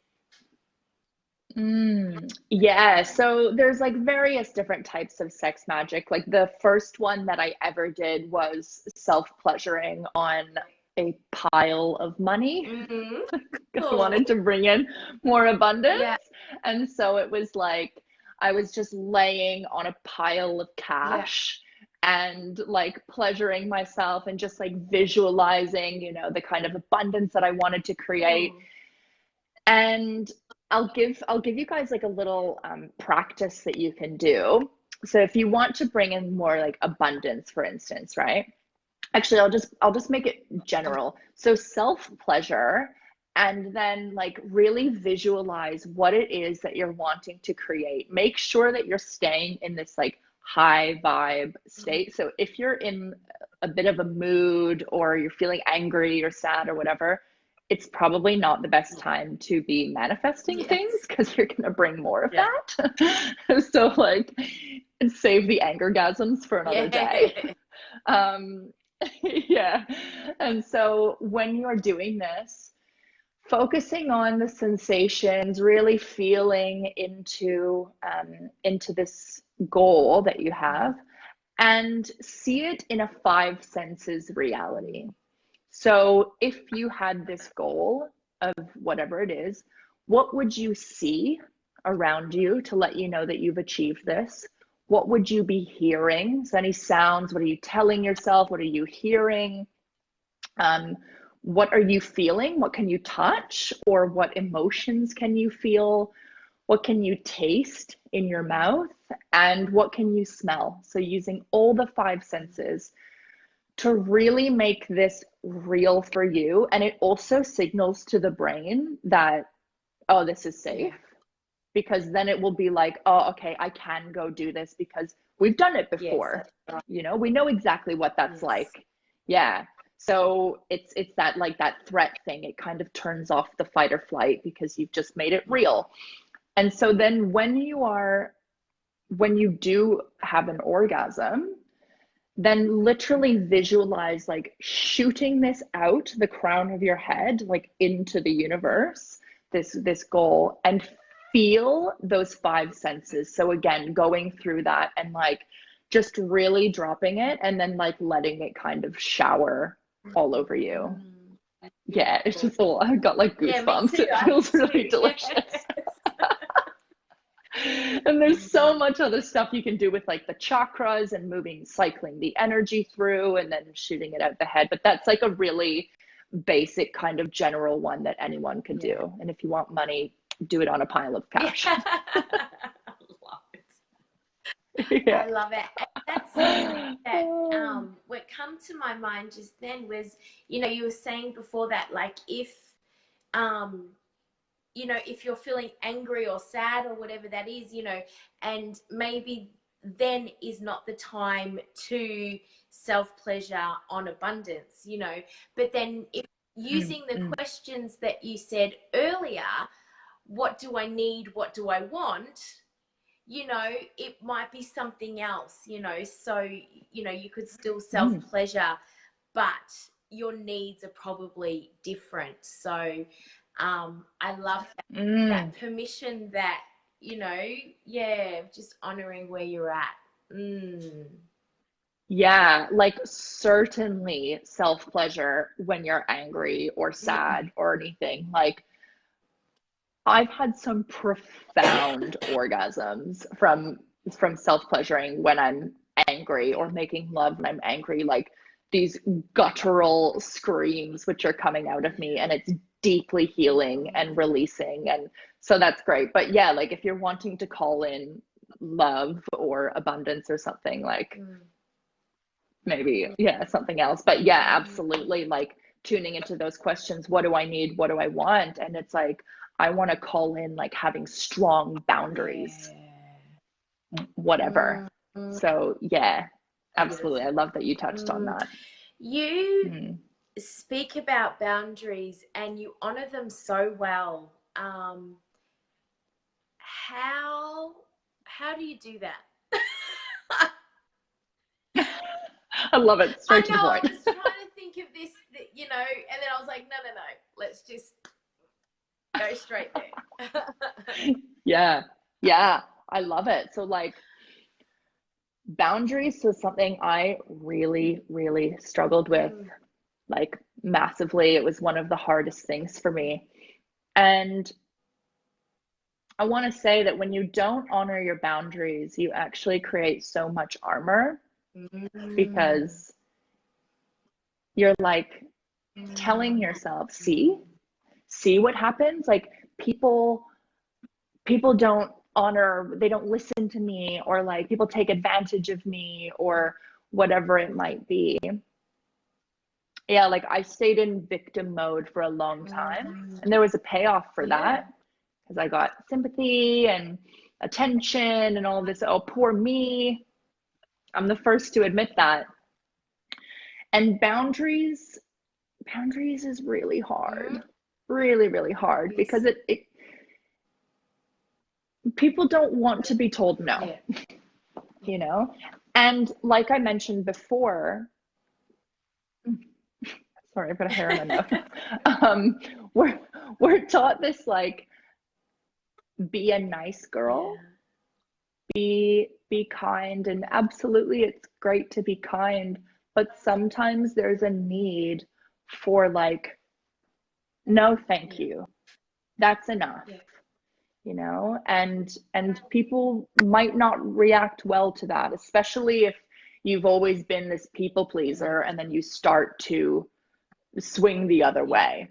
Yeah, so there's like various different types of sex magic. Like the first one that I ever did was self-pleasuring on a pile of money. Mm-hmm. I Cool. wanted to bring in more abundance. Yeah, And so it was like I was just laying on a pile of yeah. cash and like pleasuring myself and just like visualizing, the kind of abundance that I wanted to create. Mm. And I'll give you guys like a little practice that you can do. So if you want to bring in more like abundance, for instance, right? Actually, I'll just make it general. So self pleasure, and then like really visualize what it is that you're wanting to create. Make sure that you're staying in this like high vibe state. So if you're in a bit of a mood or you're feeling angry or sad or whatever, it's probably not the best time to be manifesting things Yes. because you're going to bring more of Yeah. that. So like save the anger gasms for another day. Yeah. Um, yeah. And so when you're doing this, focusing on the sensations, really feeling into this goal that you have, and see it in a five senses reality. So if you had this goal of whatever it is, what would you see around you to let you know that you've achieved this? What would you be hearing? So any sounds, what are you telling yourself? What are you hearing? Um, what are you feeling? What can you touch? Or what emotions can you feel? What can you taste in your mouth? And what can you smell? So using all the five senses to really make this real for you. And it also signals to the brain that, oh, this is Yeah. safe. Because then it will be like, oh, okay, I can go do this because we've done it Yes, before. that's right. We know exactly what that's Yes. like. Yeah. So it's that like that threat thing. It kind of turns off the fight or flight because you've just made it Yeah. real. And so then when you do have an orgasm, then literally visualize like shooting this out the crown of your head, like into the universe, this goal, and feel those five senses. So again, going through that and like just really dropping it and then like letting it kind of shower all over you. Mm. Yeah, it's Beautiful. just all, I got like Yeah, me goosebumps. too. It I feels too. really delicious. Yes. And there's so much other stuff you can do with like the chakras and moving, cycling the energy through and then shooting it out the head. But that's like a really basic kind of general one that anyone could Yeah. do. And if you want money, do it on a pile of Yeah. cash. I love it. Yeah. I love it. And that's something that what come to my mind just then was, you were saying before that, like um if you're feeling angry or sad or whatever that is, and maybe then is not the time to self pleasure on abundance, but then if Mm, using the mm, questions that you said earlier, what do I need? What do I want? It might be something else, so, you could still self mm, pleasure, but your needs are probably different. So, I love that mm. permission that, yeah, just honoring where you're at. Mm. Yeah, like certainly self-pleasure when you're angry or Mm. sad or anything. Like I've had some profound orgasms from self-pleasuring when I'm angry, or making love when I'm angry, like these guttural screams which are coming out of me, and it's deeply healing and releasing. And so that's great. But yeah, like if you're wanting to call in love or abundance or something, like maybe, yeah, something else. But yeah, absolutely, like tuning into those questions. What do I need? What do I want? And it's like, I want to call in like having strong boundaries, whatever. So yeah, absolutely. I love that you touched on that. You speak about boundaries and you honor them so well. How do you do that? I love it. Straight to the point. I was trying to think of this, you know, and then I was like, no, let's just go straight there. Yeah, I love it. So like boundaries is something I really, really struggled with, like massively. It was one of the hardest things for me. And I want to say that when you don't honor your boundaries, you actually create so much armor, because you're like telling yourself, see what happens. Like people don't honor, they don't listen to me, or like people take advantage of me, or whatever it might be. Yeah, like I stayed in victim mode for a long time, and there was a payoff for that, because I got sympathy and attention and all of this. Oh, poor me. I'm the first to admit that. And boundaries is really hard. Really, really hard, because it people don't want to be told no. You know? And like I mentioned before, sorry, I've got a hair in my mouth. We're taught this, like, be a nice girl, be kind, and absolutely it's great to be kind, but sometimes there's a need for like, no, thank you. That's enough. You know, and people might not react well to that, especially if you've always been this people pleaser and then you start to swing the other way.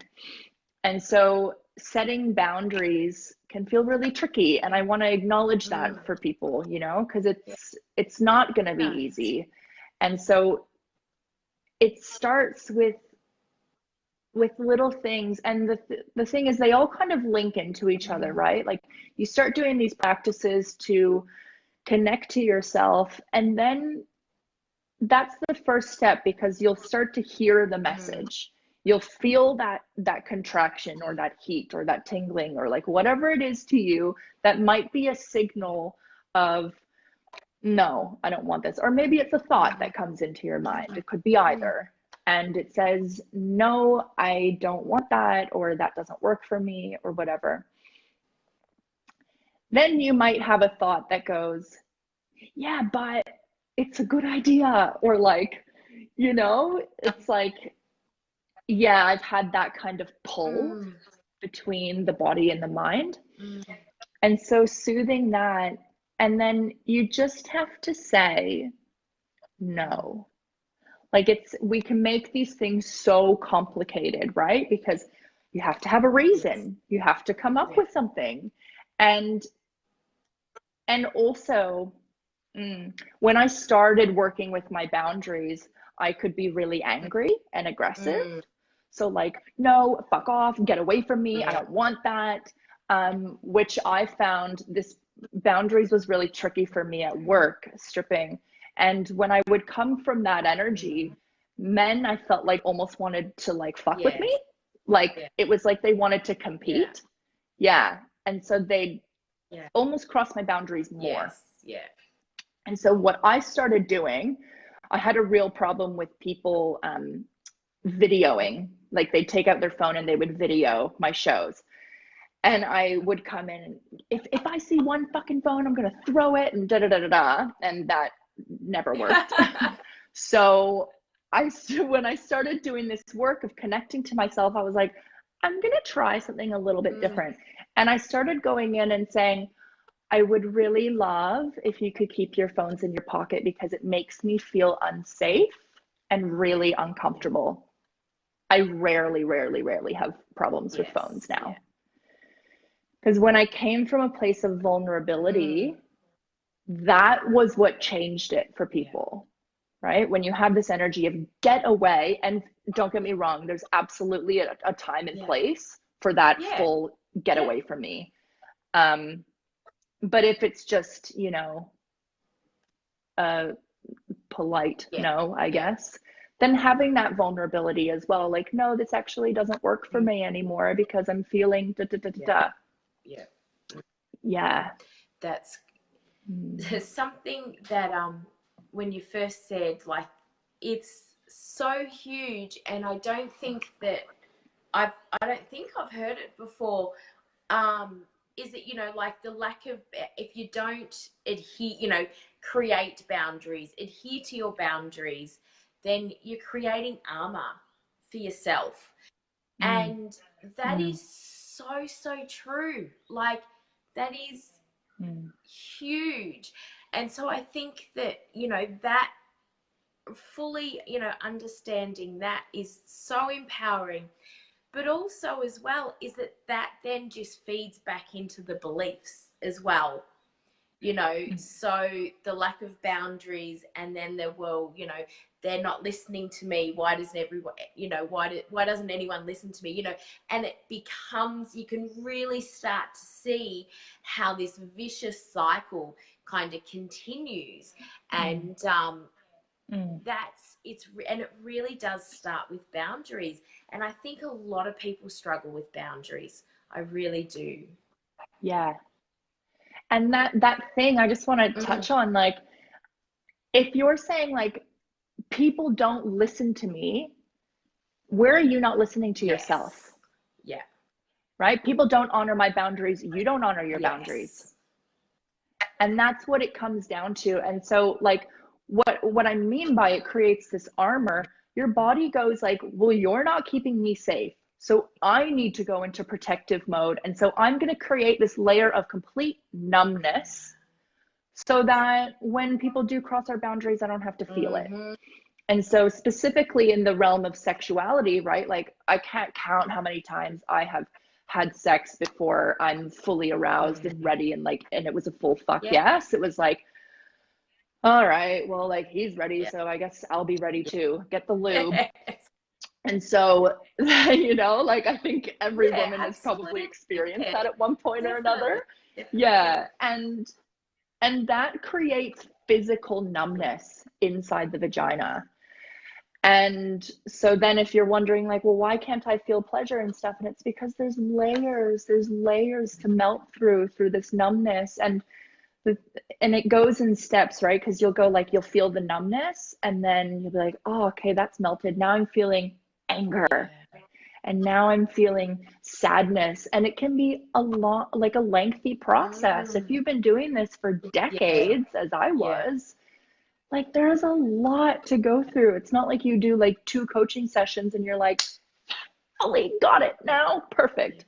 And so setting boundaries can feel really tricky, and I want to acknowledge that for people, you know, because it's not going to be easy. And so it starts with little things, and the thing is, they all kind of link into each other, right? Like you start doing these practices to connect to yourself, and then that's the first step, because you'll start to hear the message. You'll feel that contraction, or that heat, or that tingling, or like whatever it is to you that might be a signal of, no, I don't want this. Or maybe it's a thought that comes into your mind. It could be either. And it says, no, I don't want that, or that doesn't work for me, or whatever. Then you might have a thought that goes, yeah, but it's a good idea. Or like, you know, it's like, yeah, I've had that kind of pull between the body and the mind. And so soothing that, and then you just have to say no. Like we can make these things so complicated, right? Because you have to have a reason. You have to come up with something. And also, when I started working with my boundaries, I could be really angry and aggressive. So like, no, fuck off, get away from me. I don't want that. Which I found this boundaries was really tricky for me at work, stripping. And when I would come from that energy, men, I felt like almost wanted to like fuck with me. Like it was like they wanted to compete. Yeah. And so they almost crossed my boundaries more. And so what I started doing, I had a real problem with people videoing. Like they'd take out their phone and they would video my shows. And I would come in, and if I see one fucking phone, I'm going to throw it, and da-da-da-da-da. And that never worked. So when I started doing this work of connecting to myself, I was like, I'm going to try something a little bit different. And I started going in and saying, I would really love if you could keep your phones in your pocket because it makes me feel unsafe and really Yeah. uncomfortable. I rarely have problems with phones Yes. now. Yeah. Because when I came from a place of Mm. vulnerability, that was what changed it for Yeah. people, right? When you have this energy of get away, and don't get Yeah. me wrong, there's absolutely a time and Yeah. place for that Yeah. full get Yeah. away from me. Um, but if it's just, a polite Yeah. no, I Yeah. guess, then having that vulnerability as well, like, no, this actually doesn't work for Mm. me anymore because I'm feeling da da da da Yeah. da. Yeah. Yeah. That's Mm. there's something that when you first said, like, it's so huge, and I don't think that I don't think I've heard it before. Is it, like the lack of, if you don't adhere, create boundaries, adhere to your boundaries, then you're creating armor for yourself. Mm. And that Mm. is so true. Like, that is Mm. huge. And so I think that, that fully, understanding that is so empowering. But also, as well, is that then just feeds back into the beliefs as well. Mm. So the lack of boundaries, and then they're not listening to me. Why doesn't everyone, why doesn't anyone listen to me? And it becomes, you can really start to see how this vicious cycle kind of continues. Mm. And Mm. and it really does start with boundaries. And I think a lot of people struggle with boundaries. I really do. Yeah. And that thing I just want to Mm. touch on, like, if you're saying like people don't listen to me, where are you not listening to yourself? Yes. Yeah. Right? People don't honor my boundaries, you don't honor your boundaries. Yes. And that's what it comes down to. And so, like, what I mean by it creates this armor, your body goes like, well, you're not keeping me safe, so I need to go into protective mode, and so I'm going to create this layer of complete numbness so that when people do cross our boundaries, I don't have to feel it. Mm-hmm. And so specifically in the realm of sexuality, right? Like, I can't count how many times I have had sex before I'm fully aroused Mm. and ready, and it was a full fuck Yeah. yes. It was like, all right, well, like, he's ready, Yeah. so I guess I'll be ready too. Get the lube. Yes. And so, like, I think every Yeah, woman has probably absolutely. experienced Yeah, that at one point or another. definitely. Definitely. Yeah. And that creates physical numbness inside the vagina. And so then if you're wondering, like, well, why can't I feel pleasure and stuff? And it's because there's layers to melt through this numbness. And it goes in steps, right? Because you'll go, like, you'll feel the numbness, and then you'll be like, oh, okay, that's melted. Now I'm feeling anger, Yeah. and now I'm feeling sadness. And it can be like a lengthy process. If Mm. you've been doing this for Yeah. decades, as I Yeah. was, like, there's a lot to go through. It's not like you do like 2 coaching sessions and you're like, Ollie, got it now, Yeah. perfect.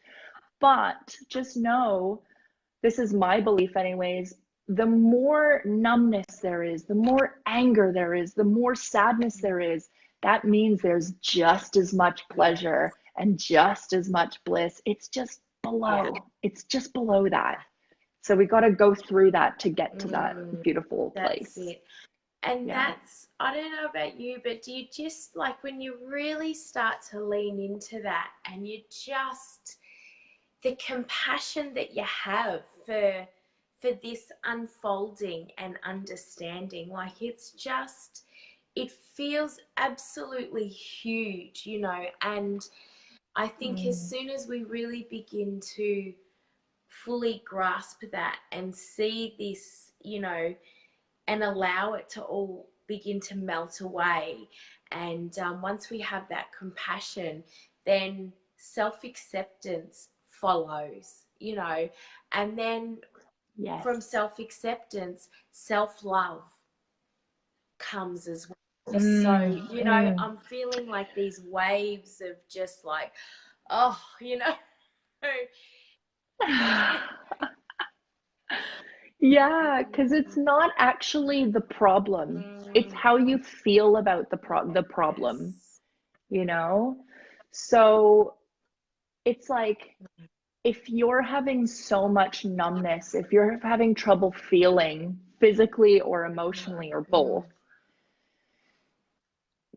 But just know, this is my belief anyways, the more numbness there is, the more anger there is, the more sadness there is, that means there's just as much Yeah. pleasure and just as much bliss. It's just Yeah. below. It's just below that. So we got to go through that to get to that Mm. beautiful That's place. it. And Yeah. I don't know about you, but do you just, like, when you really start to lean into that, and you just, the compassion that you have for this unfolding and understanding, like, it feels absolutely huge, and I think as Mm. soon as we really begin to fully grasp that and see this, and allow it to all begin to melt away. And once we have that compassion, then self acceptance follows, and then Yes. from self acceptance, self love comes as well. So, Mm. Mm. I'm feeling like these waves of just like, oh, Yeah, because it's not actually the problem. It's Mm, how you feel about the problem, yes. you know? So it's like if you're having so much numbness, if you're having trouble feeling physically or emotionally or both, Mm,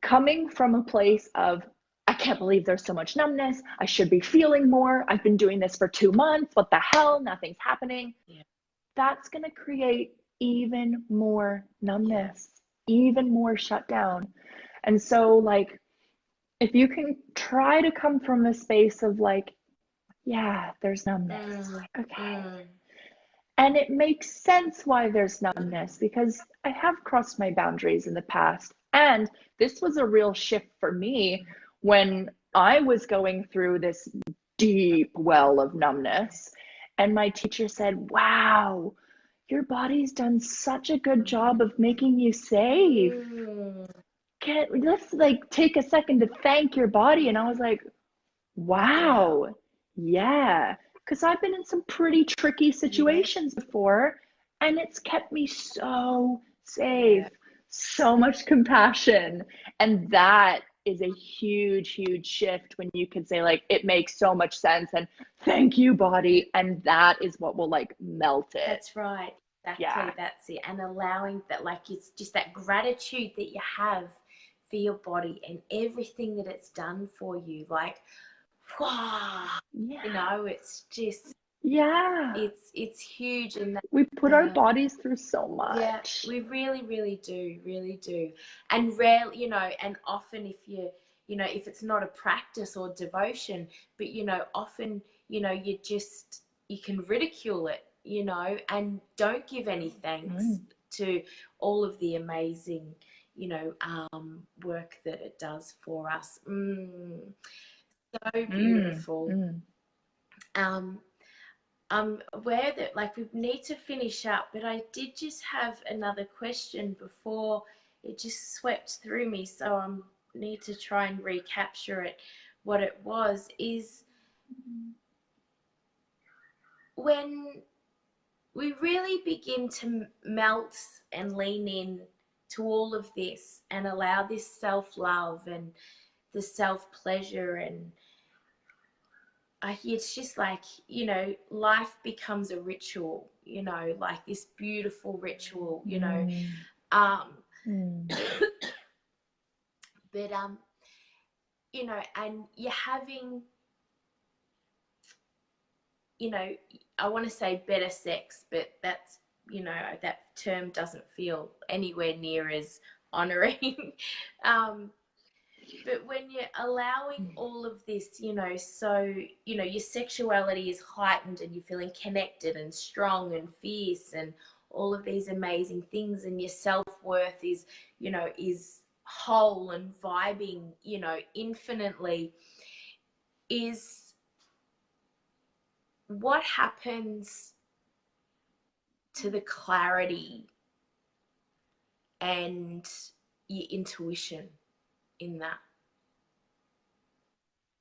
coming from a place of, I can't believe there's so much numbness. I should be feeling more. I've been doing this for 2 months. What the hell? Nothing's happening. yeah, That's going to create even more yeah. numbness, even more shutdown. And so, like, if you can try to come from a space of, like, yeah, there's numbness. Mm, Okay. mm, And it makes sense why there's numbness because I have crossed my boundaries in the past. And this was a real shift for me when I was going through this deep well of numbness. And my teacher said, wow, your body's done such a good job of making you safe. mm, Let's like take a second to thank your body. And I was like, yeah, wow, yeah. Because I've been in some pretty tricky yeah, situations before, and it's kept me so safe, yeah. so much compassion. And that is a huge, huge shift when you can say, like, it makes so much sense, and thank you, body. And that is what will like melt it. That's right. Yeah. Exactly. That's it. And allowing that, like, it's just that gratitude that you have for your body and everything that it's done for you. Like, wow, Yeah. it's just, Yeah. it's huge. And that's We put our the, bodies through so yeah, much. we really, really do. And rarely, and often if if it's not a practice or devotion, but, often, you can ridicule it, and don't give any thanks Mm. to all of the amazing, work that it does for us. So Mm. beautiful. Mm. Um, I'm aware that, like, we need to finish up, but I did just have another question before it just swept through me, so I need to try and recapture it. What it was is when we really begin to melt and lean in to all of this and allow this self-love and the self-pleasure, and it's just like, life becomes a ritual, like this beautiful ritual, Mm. um, Mm. but, and you're having, you know, I want to say better sex, but that's, that term doesn't feel anywhere near as honoring. um, but when you're allowing all of this, so, your sexuality is heightened and you're feeling connected and strong and fierce and all of these amazing things, and your self-worth is whole and vibing, infinitely, is what happens to the clarity and your intuition in that?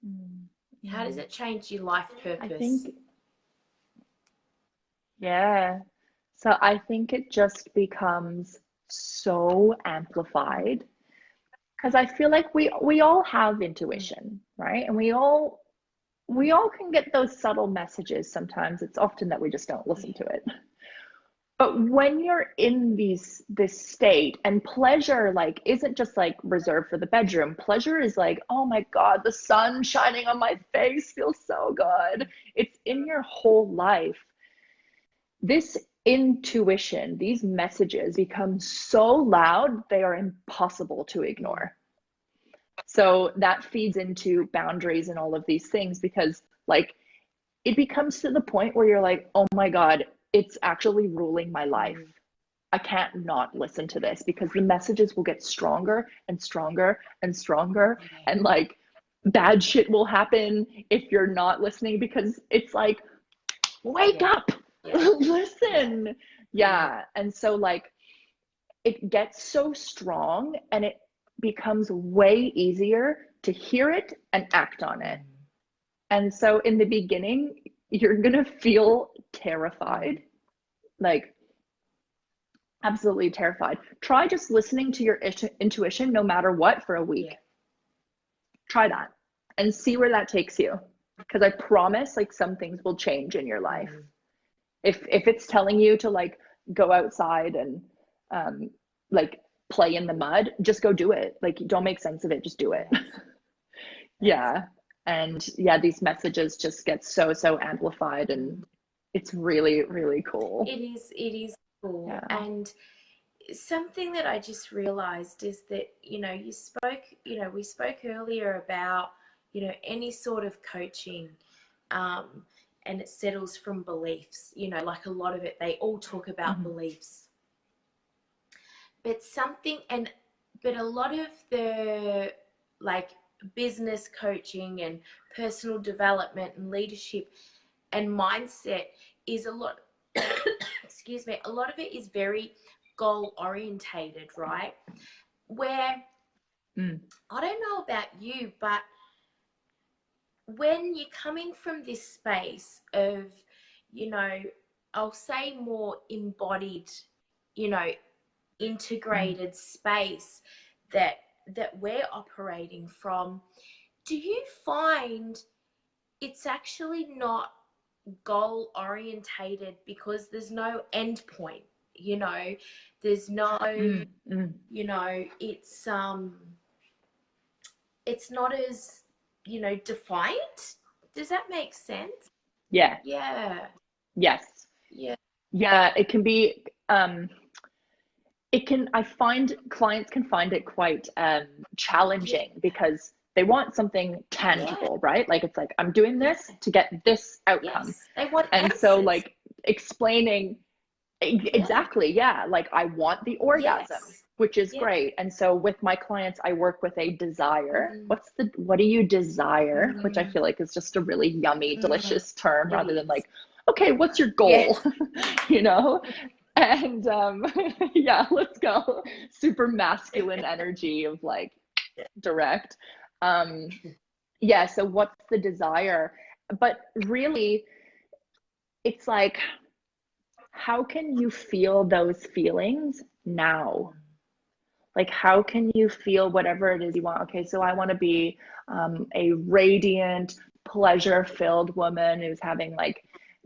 Mm. How does Mm. it change your life I purpose? think, yeah. So I think it just becomes so amplified because I feel like we all have Mm, intuition, right? And we all can get those subtle messages sometimes. It's often that we just don't listen yeah, to it. But when you're in this state, and pleasure like isn't just like reserved for the bedroom. Pleasure is like, oh my God, the sun shining on my face feels so good. It's in your whole life. This intuition, these messages become so loud, they are impossible to mm, ignore. So that feeds into boundaries and all of these things because, like, it becomes to the point where you're like, oh my God, it's actually ruling my life. mm, I can't not listen to this because the messages will get stronger and stronger and stronger. yeah, And like bad shit will happen if you're not listening because it's like, wake yeah, up, yeah, yeah, listen. yeah, Yeah. And so, like, it gets so strong and it becomes way easier to hear it and act on it. mm, And so, in the beginning, you're gonna feel terrified, like absolutely terrified. Try just listening to your intuition no matter what for a week. Yeah. Try that and see where that takes you. Because I promise, like, some things will change in your life. If it's telling you to like go outside and like play in the mud, just go do it. Like, don't make sense of it, just do it. Yeah. And yeah, these messages just get so amplified, and it's really, really cool. It is cool. Yeah. And something that I just realized is that, we spoke earlier about, any sort of coaching, and it settles from beliefs, like a lot of it, they all talk about beliefs. But a lot of the like business coaching and personal development and leadership and mindset is a lot, excuse me, a lot of it is very goal orientated, right? Where I don't know about you, but when you're coming from this space of, I'll say more embodied, integrated space that we're operating from, do you find it's actually not goal orientated because there's no end point, there's no it's not as defiant? Does that make sense? Yeah. Yes. Yeah, it can be I find clients can find it quite challenging because they want something tangible, right? Like, it's like, I'm doing this to get this outcome. They want and answers. So like explaining exactly, like, I want the orgasm, which is great. And so with my clients, I work with a desire. What do you desire? Which I feel like is just a really yummy, delicious term, rather than like, okay, what's your goal? And yeah, let's go. Super masculine energy of like direct. Yeah, so what's the desire? But really, it's like, how can you feel those feelings now? Like, how can you feel whatever it is you want? Okay, so I want to be a radiant, pleasure-filled woman who's having like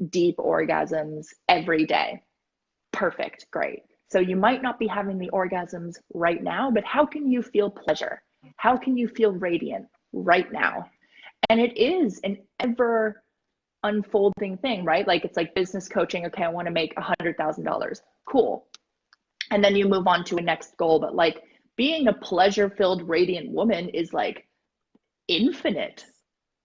deep orgasms every day. Perfect, great. So you might not be having the orgasms right now, but how can you feel pleasure? How can you feel radiant right now? And it is an ever unfolding thing, right? Like, it's like business coaching. Okay, I want to make $100,000. Cool. And then you move on to a next goal. But like, being a pleasure-filled, radiant woman is like infinite.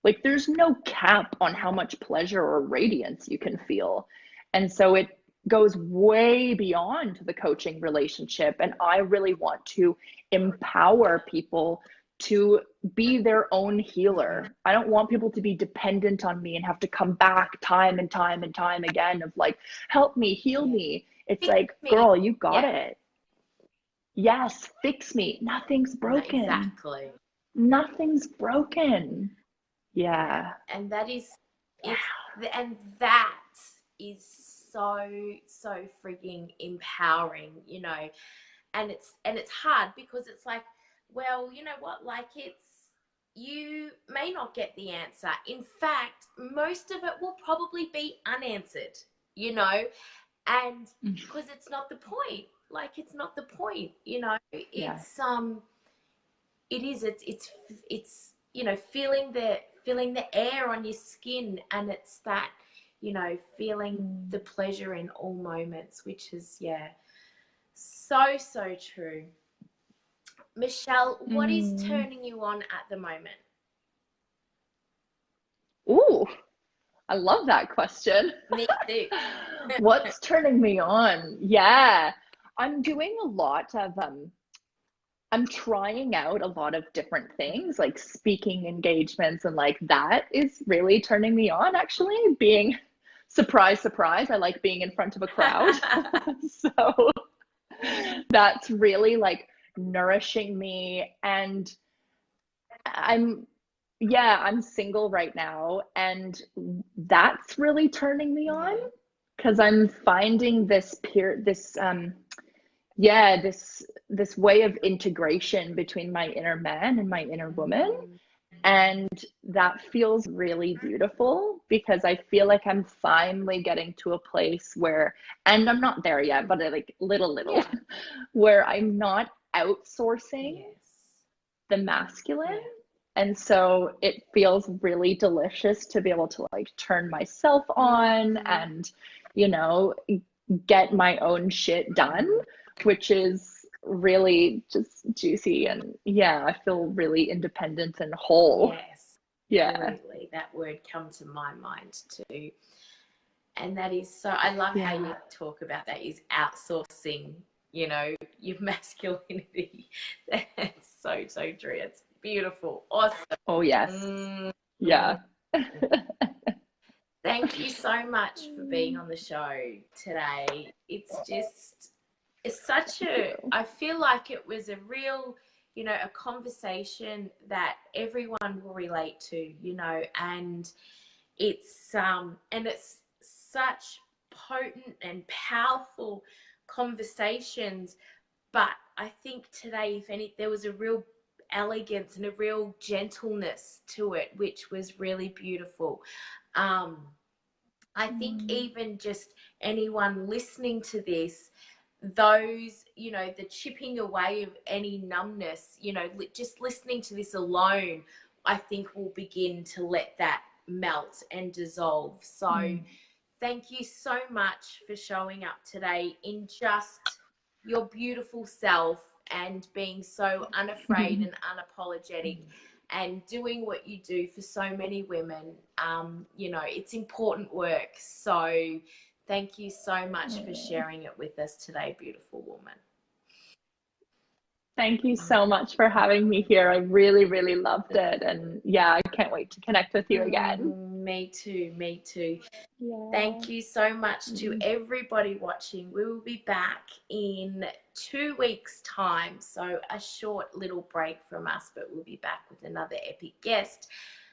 Like, there's no cap on how much pleasure or radiance you can feel. And so it goes way beyond the coaching relationship. And I really want to empower people to be their own healer. I don't want people to be dependent on me and have to come back time and time and time again of like, help me, heal me. It's like, girl, you got it. Yes, fix me. Nothing's broken. Exactly. Nothing's broken. Yeah. And that is, and that is so freaking empowering, and it's hard because it's like, well, you know what, like, you may not get the answer. In fact, most of it will probably be unanswered, and because it's not the point. Like, it's not the point, it's feeling the air on your skin, and it's that, feeling the pleasure in all moments, which is so true. Michelle, what is turning you on at the moment? Ooh, I love that question. Me too. What's turning me on? Yeah, I'm doing a lot of I'm trying out a lot of different things, like speaking engagements, and like that is really turning me on, actually. Being surprise, I like being in front of a crowd. So that's really like nourishing me. And I'm yeah, I'm single right now, and that's really turning me on Yeah. because I'm finding yeah, this way of integration between my inner man and my inner woman. Mm. And that feels really beautiful because I feel like I'm finally getting to a place where, and I'm not there yet, but like little, Yeah. where I'm not outsourcing Yes. the masculine. Yeah. And so it feels really delicious to be able to like turn myself on Mm. and, you know, get my own shit done, Mm. which is really just juicy. And yeah, I feel really independent and whole. Yes. Yeah. Absolutely. That word come to my mind too. And that is so, I love how Yeah. you talk about that, is outsourcing, you know, your masculinity. That's so, so true. It's beautiful. Awesome. Oh, yes. Mm. Yeah. Thank you so much for being on the show today. It's such Thank a, you. I feel like it was a real, you know, a conversation that everyone will relate to, you know, and it's such potent and powerful conversations. But I think today, if any, there was a real elegance and a real gentleness to it, which was really beautiful. um I think even just anyone listening to this, those, you know, the chipping away of any numbness, you know, just listening to this alone, I think will begin to let that melt and dissolve. So thank you so much for showing up today in just your beautiful self and being so unafraid and unapologetic and doing what you do for so many women. You know, it's important work. So thank you so much for sharing it with us today, beautiful woman. Thank you so much for having me here. I really, really loved it. And yeah, I can't wait to connect with you again. Me too, me too. Yeah. Thank you so much to everybody watching. We will be back in 2 weeks' time. So a short little break from us, but we'll be back with another epic guest.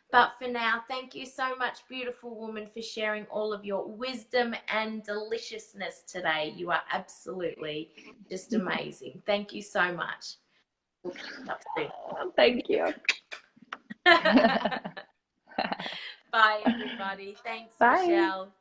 But for now, thank you so much, beautiful woman, for sharing all of your wisdom and deliciousness today. You are absolutely just amazing. Thank you so much. We'll catch up soon. Thank you. Bye, everybody. Thanks, Bye. Michelle.